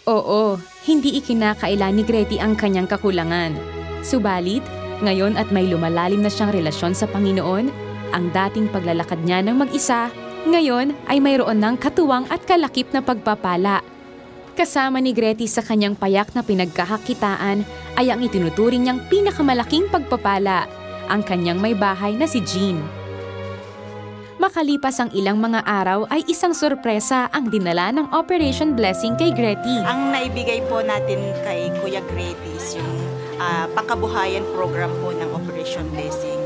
Oo, hindi ikinakaila ni Gretty ang kanyang kakulangan. Subalit, ngayon at may lumalalim na siyang relasyon sa Panginoon, ang dating paglalakad niya ng mag-isa, ngayon ay mayroon ng katuwang at kalakip na pagpapala. Kasama ni Gretty sa kanyang payak na pinagkakakitaan ay ang itinuturing niyang pinakamalaking pagpapala, ang kanyang may bahay na si Jean. Makalipas ang ilang mga araw ay isang sorpresa ang dinala ng Operation Blessing kay Gretty. Ang naibigay po natin kay Kuya Gretty is yung pangkabuhayan program po ng Operation Blessing.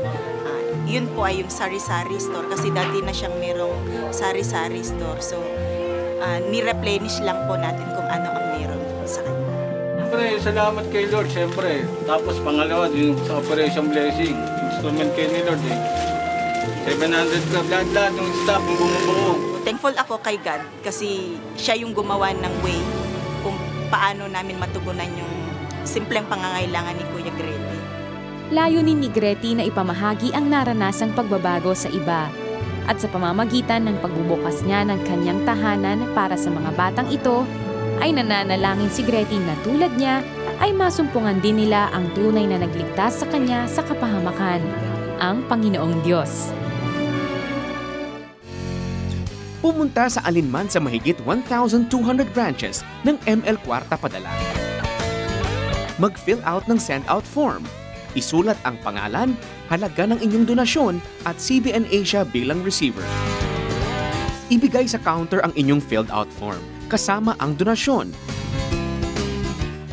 Yun po ay yung sari-sari store kasi dati na siyang merong sari-sari store. So, ni-replenish lang po natin kung ano ang meron sa kanya. Siyempre, salamat kay Lord, siyempre. Tapos pangalawa, yung sa Operation Blessing, instrument kayo ni Lord eh. 700 Club, lahat ng staff yung bumubuo. Thankful ako kay God kasi siya yung gumawa ng way kung paano namin matugunan yung simpleng pangangailangan ni Kuya Gretty. Layunin ni Gretty na ipamahagi ang naranasang pagbabago sa iba. At sa pamamagitan ng pagbubukas niya ng kanyang tahanan para sa mga batang ito, ay nananalangin si Gretty na tulad niya ay masumpungan din nila ang tunay na nagligtas sa kanya sa kapahamakan, ang Panginoong Diyos. Pumunta sa alinman sa mahigit 1,200 branches ng ML Kwarta Padala. Mag-fill out ng send-out form. Isulat ang pangalan, halaga ng inyong donasyon at CBN Asia bilang receiver. Ibigay sa counter ang inyong filled out form kasama ang donasyon.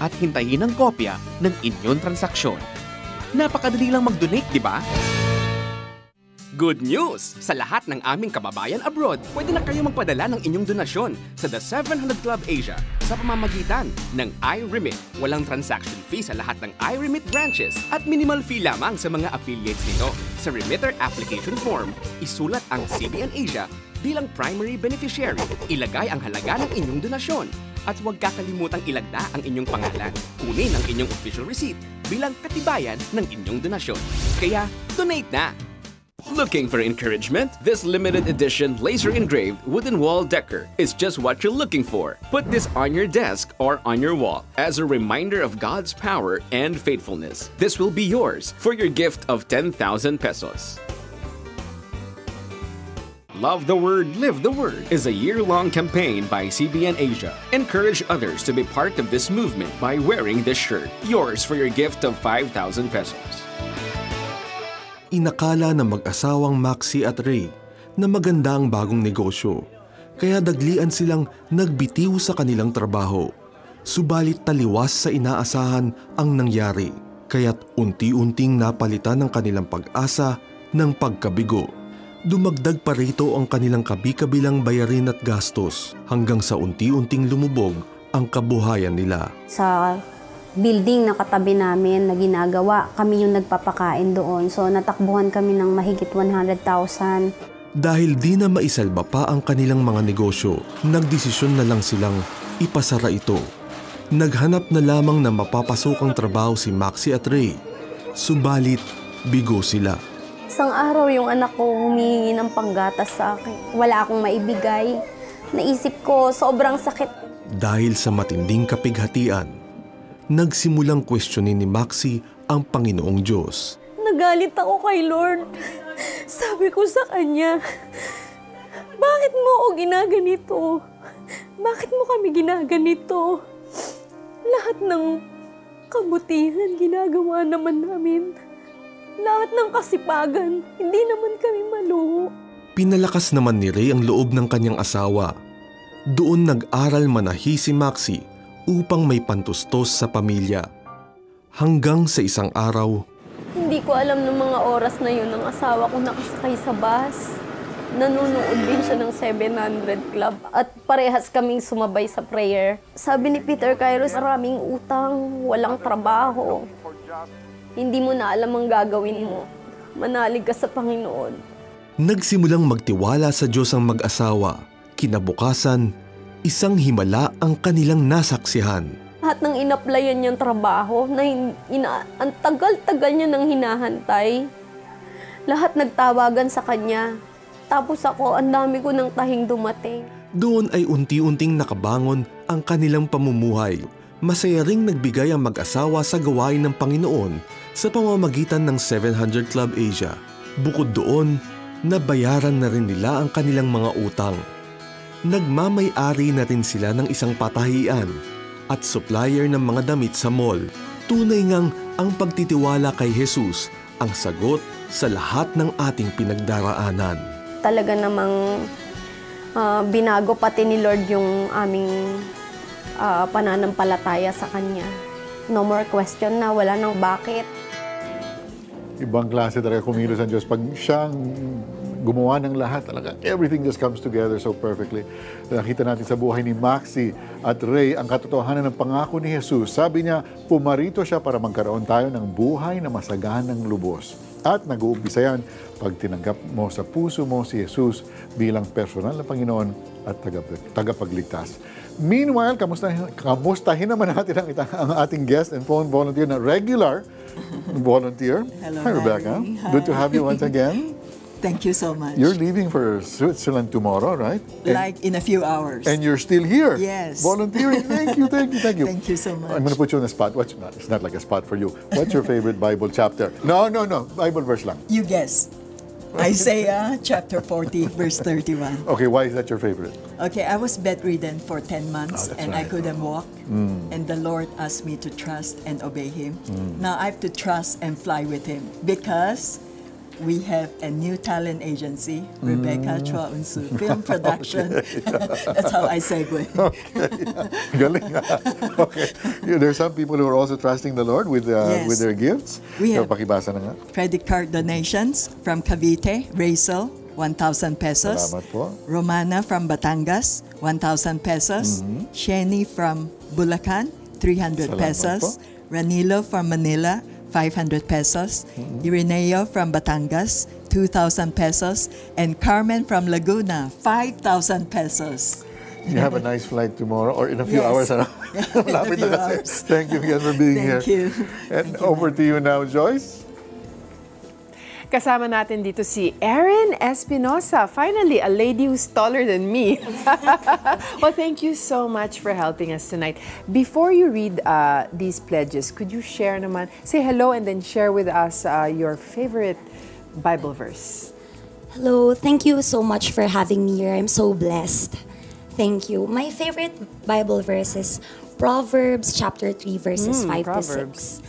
At hintayin ang kopya ng inyong transaksyon. Napakadali lang mag-donate, di ba? Good news! Sa lahat ng aming kababayan abroad, pwede na kayo magpadala ng inyong donasyon sa The 700 Club Asia sa pamamagitan ng iRemit. Walang transaction fee sa lahat ng iRemit branches at minimal fee lamang sa mga affiliates nito. Sa remitter application form, isulat ang CBN Asia bilang primary beneficiary. Ilagay ang halaga ng inyong donasyon at huwag kakalimutang ilagda ang inyong pangalan. Kunin ang inyong official receipt bilang katibayan ng inyong donasyon. Kaya, donate na! Looking for encouragement? This limited edition laser engraved wooden wall decor is just what you're looking for. Put this on your desk or on your wall as a reminder of God's power and faithfulness. This will be yours for your gift of 10,000 pesos. Love the Word, Live the Word is a year-long campaign by CBN Asia. Encourage others to be part of this movement by wearing this shirt. Yours for your gift of 5,000 pesos. Inakala ng mag-asawang Maxie at Ray na maganda ang bagong negosyo, kaya daglian silang nagbitiw sa kanilang trabaho. Subalit taliwas sa inaasahan ang nangyari, kaya't unti-unting napalitan ng kanilang pag-asa ng pagkabigo. Dumagdag pa rito ang kanilang kabi-kabilang bayarin at gastos hanggang sa unti-unting lumubog ang kabuhayan nila. Sa building na katabi namin na ginagawa, kami yung nagpapakain doon. So natakbuhan kami ng mahigit 100,000. Dahil di na maisalba pa ang kanilang mga negosyo, nagdesisyon na lang silang ipasara ito. Naghanap na lamang na mapapasokang trabaho si Maxie at Ray. Subalit, bigo sila. Isang araw yung anak ko humingi ng panggatas sa akin. Wala akong maibigay. Naisip ko, sobrang sakit. Dahil sa matinding kapighatian, nagsimulang questionin ni Maxie ang Panginoong Diyos. Nagalit ako kay Lord. Sabi ko sa Kanya, bakit mo ako ginaganito? Bakit mo kami ginaganito? Lahat ng kabutihan ginagawa naman namin. lahat ng kasipagan. Hindi naman kami maluho. Pinalakas naman ni Ray ang loob ng kanyang asawa. Doon nag-aral manahi si Maxi upang may pantustos sa pamilya. Hanggang sa isang araw, Hindi ko alam ng mga oras na yun ng asawa ko nakasakay sa bus. Nanonood din siya ng 700 Club at parehas kaming sumabay sa prayer. Sabi ni Peter Kairos, maraming utang, walang trabaho. Hindi mo na alam ang gagawin mo. Manalig ka sa Panginoon. nagsimulang magtiwala sa Diyos ang mag-asawa. Kinabukasan, isang himala ang kanilang nasaksihan. Lahat ng inaplayan niyang trabaho, na ang tagal-tagal niya nang hinahantay. Lahat nagtawagan sa kanya. Tapos ako, ang dami ko ng tahing dumating. Doon ay unti-unting nakabangon ang kanilang pamumuhay. Masaya ring nagbigay ang mag-asawa sa gawain ng Panginoon sa pamamagitan ng 700 Club Asia. Bukod doon, nabayaran na rin nila ang kanilang mga utang. Nagmamay-ari na rin sila ng isang patahian at supplier ng mga damit sa mall. Tunay ngang ang pagtitiwala kay Jesus ang sagot sa lahat ng ating pinagdaraanan. Talaga namang binago pati ni Lord yung aming pananampalataya sa Kanya. No more question na, wala nang bakit. Ibang klase talaga kumilos ang Diyos. Pag siyang gumawa ng lahat, talaga everything just comes together so perfectly. Nakita natin sa buhay ni Maxi at Ray ang katotohanan ng pangako ni Jesus. Sabi niya, pumarito siya para magkaroon tayo ng buhay na masaganang lubos. At nag-uumpisa yan pag tinanggap mo sa puso mo si Jesus bilang personal na Panginoon at tagapagligtas. Meanwhile, kamustahin naman natin ang ating guest and phone volunteer na regular volunteer. Hello, Hi, Rebecca. Hi. Good to have you once again. Thank you so much. You're leaving for Switzerland tomorrow, right? Like in a few hours. And you're still here. Yes. Volunteering. Thank you, thank you, thank you. Thank you so much. I'm going to put you on the spot. It's not like a spot for you. What's your favorite Bible chapter? No. Bible verse lang. You guess. Isaiah chapter 40, verse 31. Okay, why is that your favorite? Okay, I was bedridden for 10 months and I right. couldn't walk. And the Lord asked me to trust and obey Him. Now I have to trust and fly with Him because we have a new talent agency, Rebecca Chua Unsu Film Production. That's how I segue. Galing. Okay. There's some people who are also trusting the Lord with their gifts. We have pakibasa na nga. credit card donations from Cavite, Rachel, 1,000 pesos. Salamat po. Romana from Batangas, 1,000 pesos. Sheni from Bulacan, 300 Salamat pesos. po. Ranilo from Manila, 500 pesos. Ireneo from Batangas, 2,000 pesos. And Carmen from Laguna, 5,000 pesos. You have a nice flight tomorrow or in a few Yes. hours. Ano? Yeah, in a Malapit few na kasi. hours. Thank you again for being here. Thank you. And over to you now, Joyce. Kasama natin dito si Erin Espinosa. Finally, a lady who's taller than me. Well, thank you so much for helping us tonight. Before you read these pledges, could you share naman, say hello and then share with us your favorite Bible verse? Hello, thank you so much for having me here. I'm so blessed. Thank you. My favorite Bible verse is Proverbs chapter 3, verses 5 to 6.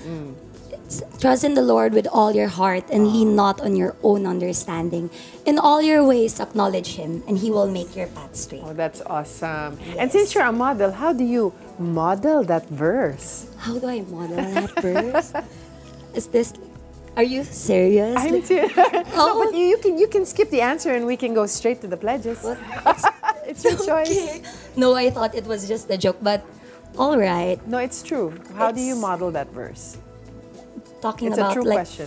Trust in the Lord with all your heart and lean not on your own understanding. In all your ways, acknowledge Him, and He will make your path straight. Oh, that's awesome. And since you're a model, how do you model that verse? How do I model that verse? Are you serious? I'm serious. No, but you can skip the answer and we can go straight to the pledges. It's your choice. No, I thought it was just a joke, but all right. No, it's true. How do you model that verse? Talking It's a about true like question.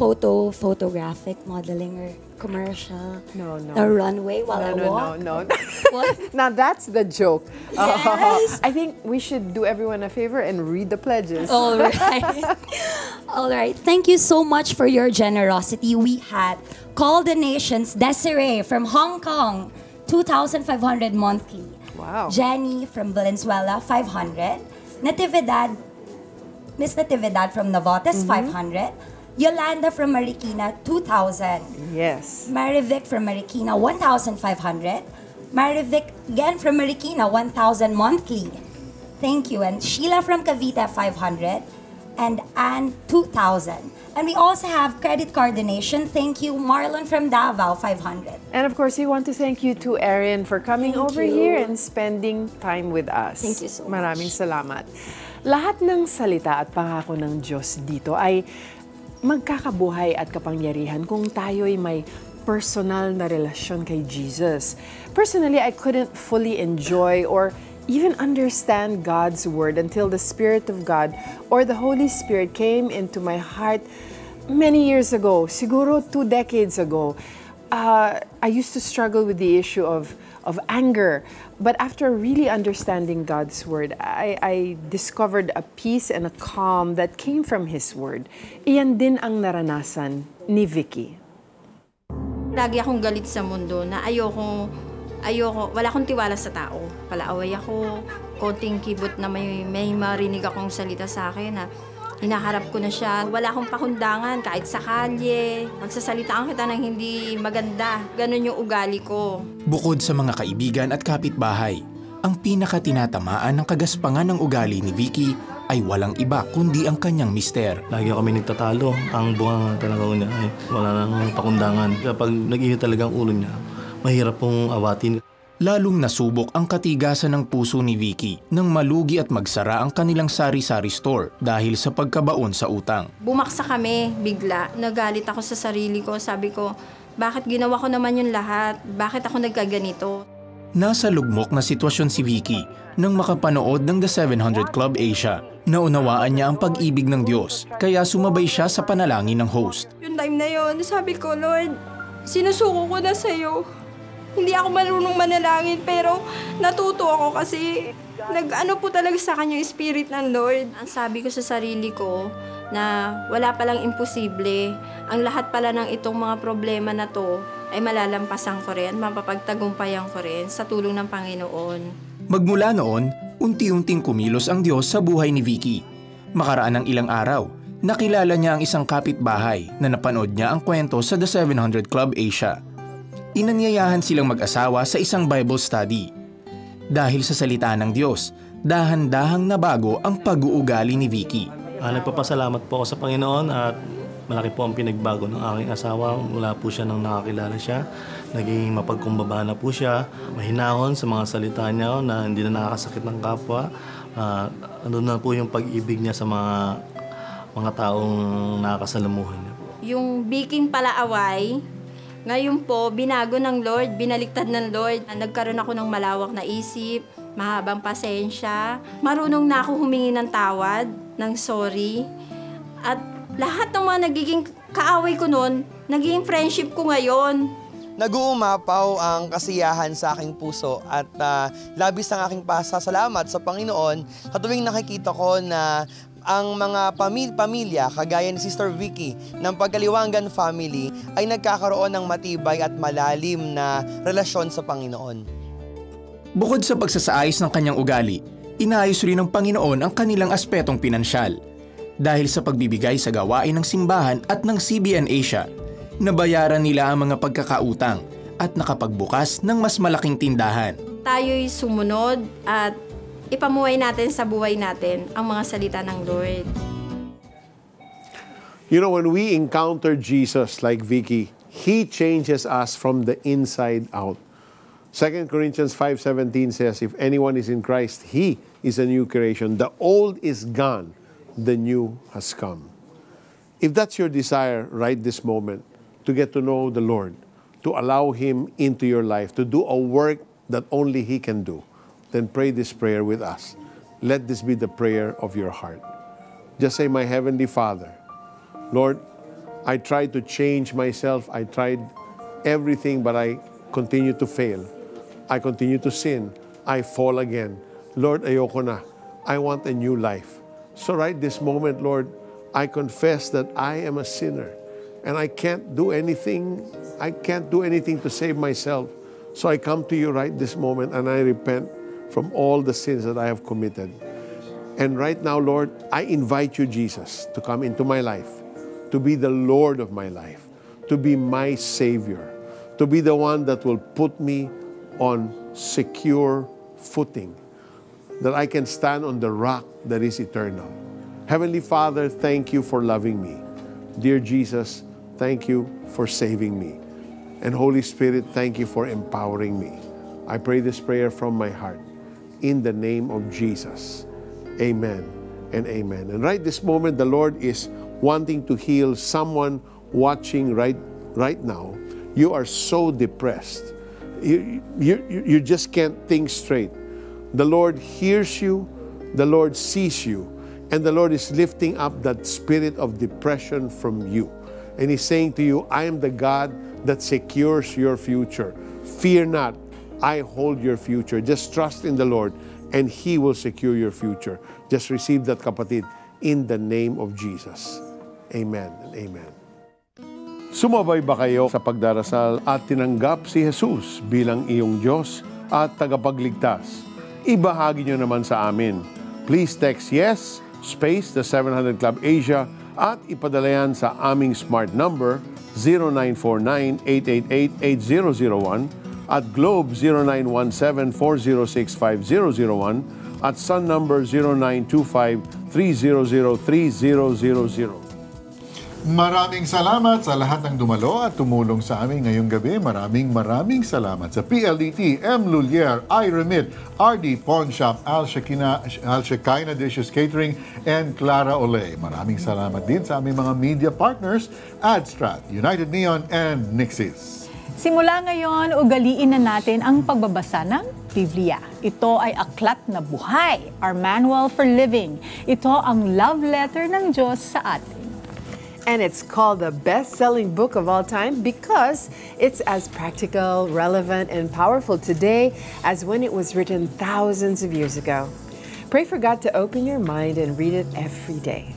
photographic modeling or commercial. No. The runway while I walk. No. What? Now that's the joke. Yes. I think we should do everyone a favor and read the pledges. All right. All right. Thank you so much for your generosity. We had Call the Nations Desiree from Hong Kong, 2,500 monthly. Wow. Jenny from Valenzuela, 500. Miss Natividad from Navotas, 500. Yolanda from Marikina, 2,000. Yes. Marivic from Marikina, 1,500. Marivic again from Marikina, 1,000 monthly. Thank you. And Sheila from Cavite, 500. and Anne 2,000. And we also have credit card donation. Thank you, Marlon from Davao, 500. And of course, we want to thank you to Erin for coming Thank over you. here and spending time with us. Thank you so much. Maraming salamat. Lahat ng salita at pangako ng Diyos dito ay magkakabuhay at kapangyarihan kung tayo'y may personal na relasyon kay Jesus. Personally, I couldn't fully enjoy or even understand God's Word until the Spirit of God or the Holy Spirit came into my heart many years ago, siguro 2 decades ago. I used to struggle with the issue of anger. But after really understanding God's Word, I discovered a peace and a calm that came from His Word. Iyan din ang naranasan ni Vicky. Lagi akong galit sa mundo na ayoko, wala akong tiwala sa tao. Palaaway ako, konting kibot na may marinig akong salita sa akin na hinaharap ko na siya. Wala akong pakundangan kahit sa kalye. Magsasalitaan kita ng hindi maganda. Ganon yung ugali ko. Bukod sa mga kaibigan at kapitbahay, ang pinakatinatamaan ng kagaspangan ng ugali ni Vicky ay walang iba kundi ang kanyang mister. Lagi kami nagtatalo. Ang bunga talaga niya ay wala nang pakundangan. Kapag nag-init talaga ang ulo niya, mahirap pong awatin. Lalong nasubok ang katigasan ng puso ni Vicky nang malugi at magsara ang kanilang sari-sari store dahil sa pagkabaon sa utang. Bumaksa kami bigla. Nagalit ako sa sarili ko. Sabi ko, bakit ginawa ko naman yung lahat? Bakit ako nagkaganito? Nasa lugmok na sitwasyon si Vicky nang makapanood ng The 700 Club Asia. Naunawaan niya ang pag-ibig ng Diyos kaya sumabay siya sa panalangin ng host. Yung time na yon, sabi ko, Lord, sinusuko ko na sa'yo. Hindi ako marunong manalangin pero natuto ako kasi nag-ano po talaga sa kanya yung spirit ng Lord. Ang sabi ko sa sarili ko na wala palang imposible. Ang lahat pala ng itong mga problema na to ay malalampasan ko rin, mapapagtagumpayan ko rin sa tulong ng Panginoon. Magmula noon, unti-unting kumilos ang Diyos sa buhay ni Vicky. Makaraan ng ilang araw, nakilala niya ang isang kapitbahay na napanood niya ang kwento sa The 700 Club Asia. Inanyayahan silang mag-asawa sa isang Bible study. Dahil sa salita ng Diyos, dahan-dahang nabago ang pag-uugali ni Vicky. Nagpapasalamat po ako sa Panginoon at malaki po ang pinagbago ng aking asawa. Mula po siya nang nakakilala siya. Naging mapagkumbaba na po siya. Mahinahon sa mga salita niya na hindi na nakakasakit ng kapwa. Ano na po yung pag-ibig niya sa mga taong nakakasalamuhan niya po. Yung biking palaaway, ngayon po, binago ng Lord, binaliktad ng Lord. Nagkaroon ako ng malawak na isip, mahabang pasensya. Marunong na ako humingi ng tawad, ng sorry. At lahat ng mga nagiging kaaway ko noon, naging friendship ko ngayon. Nag-uumapaw ang kasiyahan sa aking puso at labis ang aking pasasalamat sa Panginoon sa tuwing nakikita ko na ang mga pamilya, kagaya ni Sister Vicky ng Pagkaliwangan Family ay nagkakaroon ng matibay at malalim na relasyon sa Panginoon. Bukod sa pagsasaayos ng kanyang ugali, inaayos rin ng Panginoon ang kanilang aspetong pinansyal. Dahil sa pagbibigay sa gawain ng simbahan at ng CBN Asia, nabayaran nila ang mga pagkakautang at nakapagbukas ng mas malaking tindahan. Tayo'y sumunod at ipamuhay natin sa buhay natin ang mga salita ng Lord. You know, when we encounter Jesus like Vicky, He changes us from the inside out. 2 Corinthians 5:17 says, if anyone is in Christ, he is a new creation. The old is gone, the new has come. If that's your desire right this moment, to get to know the Lord, to allow Him into your life, to do a work that only He can do, then pray this prayer with us. Let this be the prayer of your heart. Just say, my Heavenly Father, Lord, I tried to change myself. I tried everything, but I continue to fail. I continue to sin. I fall again. Lord, ayoko na. I want a new life. So right this moment, Lord, I confess that I am a sinner and I can't do anything. I can't do anything to save myself. So I come to you right this moment and I repent from all the sins that I have committed. And right now, Lord, I invite you, Jesus, to come into my life, to be the Lord of my life, to be my Savior, to be the one that will put me on secure footing, that I can stand on the rock that is eternal. Heavenly Father, thank you for loving me. Dear Jesus, thank you for saving me. And Holy Spirit, thank you for empowering me. I pray this prayer from my heart. In the name of Jesus. Amen and amen. And right this moment, the Lord is wanting to heal someone watching right now. You are so depressed. You just can't think straight. The Lord hears you. The Lord sees you. And the Lord is lifting up that spirit of depression from you. And He's saying to you, I am the God that secures your future. Fear not. I hold your future. Just trust in the Lord and He will secure your future. Just receive that, kapatid, in the name of Jesus. Amen and amen. Sumabay ba kayo sa pagdarasal at tinanggap si Jesus bilang iyong Diyos at tagapagligtas? Ibahagi nyo naman sa amin. Please text yes, space, the 700 Club Asia at ipadala yan sa aming smart number 0949-888-8001 at Globe 0917-406-5001 at Sun number 0925-300-3000. Maraming salamat sa lahat ng dumalo at tumulong sa amin ngayong gabi. Maraming salamat sa PLDT, M. Lulier, I Remit, RD Pawn Shop, Al Shekinah Dishes Catering, and Clara Olay. Maraming salamat din sa aming mga media partners, AdStrat, United Neon, and Nixis. Simula ngayon, ugaliin na natin ang pagbabasa ng Biblia. Ito ay aklat na buhay, our manual for living. Ito ang love letter ng Diyos sa atin. And it's called the best-selling book of all time because it's as practical, relevant, and powerful today as when it was written thousands of years ago. Pray for God to open your mind and read it every day.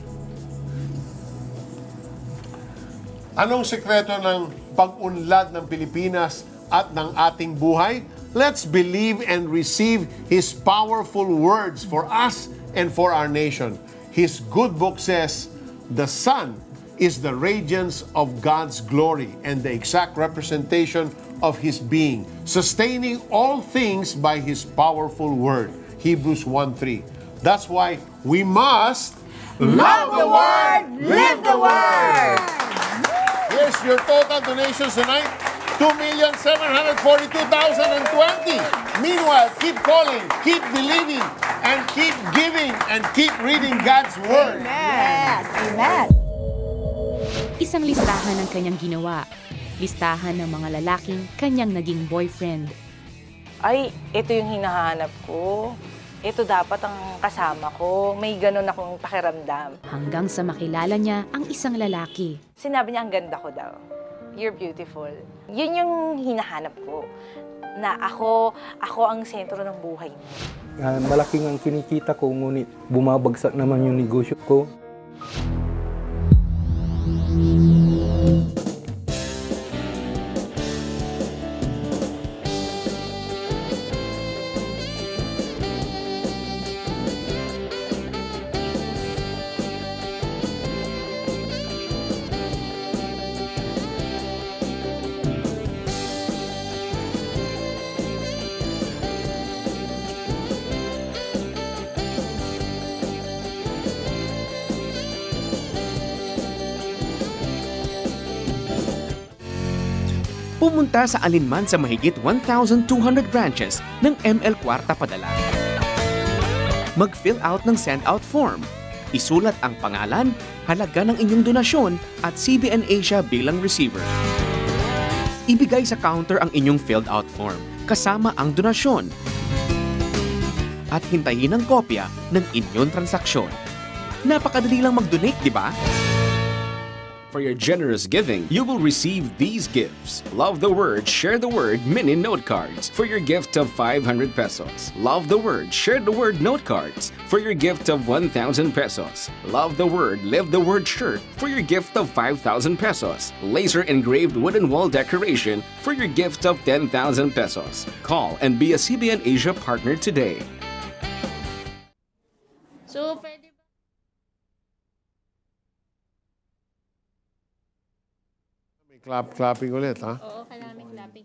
Anong sekreto ng pag-unlad ng Pilipinas at ng ating buhay? Let's believe and receive His powerful words for us and for our nation. His good book says, the sun is the radiance of God's glory and the exact representation of His being, sustaining all things by His powerful word. Hebrews 1:3. That's why we must love the Word, live the Word! Here's your total donations tonight, 2,742,020. Meanwhile, keep calling, keep believing, and keep giving, and keep reading God's Word. Yes, amen. Isang listahan ng kanyang ginawa. Listahan ng mga lalaking kanyang naging boyfriend. Ay, ito yung hinahanap ko. Ito dapat ang kasama ko. May ganun akong pakiramdam. Hanggang sa makilala niya ang isang lalaki. Sinabi niya, ang ganda ko daw. You're beautiful. Yun yung hinahanap ko. Na ako ang sentro ng buhay mo. Malaking ang kinikita ko, ngunit bumabagsak naman yung negosyo ko. Pumunta sa alinman sa mahigit 1,200 branches ng ML Kwarta Padala. Mag-fill out ng send-out form. Isulat ang pangalan, halaga ng inyong donasyon at CBN Asia bilang receiver. Ibigay sa counter ang inyong filled out form kasama ang donasyon. At hintayin ang kopya ng inyong transaksyon. Napakadali lang mag-donate, di ba? For your generous giving, you will receive these gifts. Love the Word, Share the Word mini note cards for your gift of 500 pesos. Love the Word, Share the Word note cards for your gift of 1,000 pesos. Love the Word, Live the Word shirt for your gift of 5,000 pesos. Laser engraved wooden wall decoration for your gift of 10,000 pesos. Call and be a CBN Asia partner today. So, pwede Clapping ulit, ha? Oo, kailangan may clapping.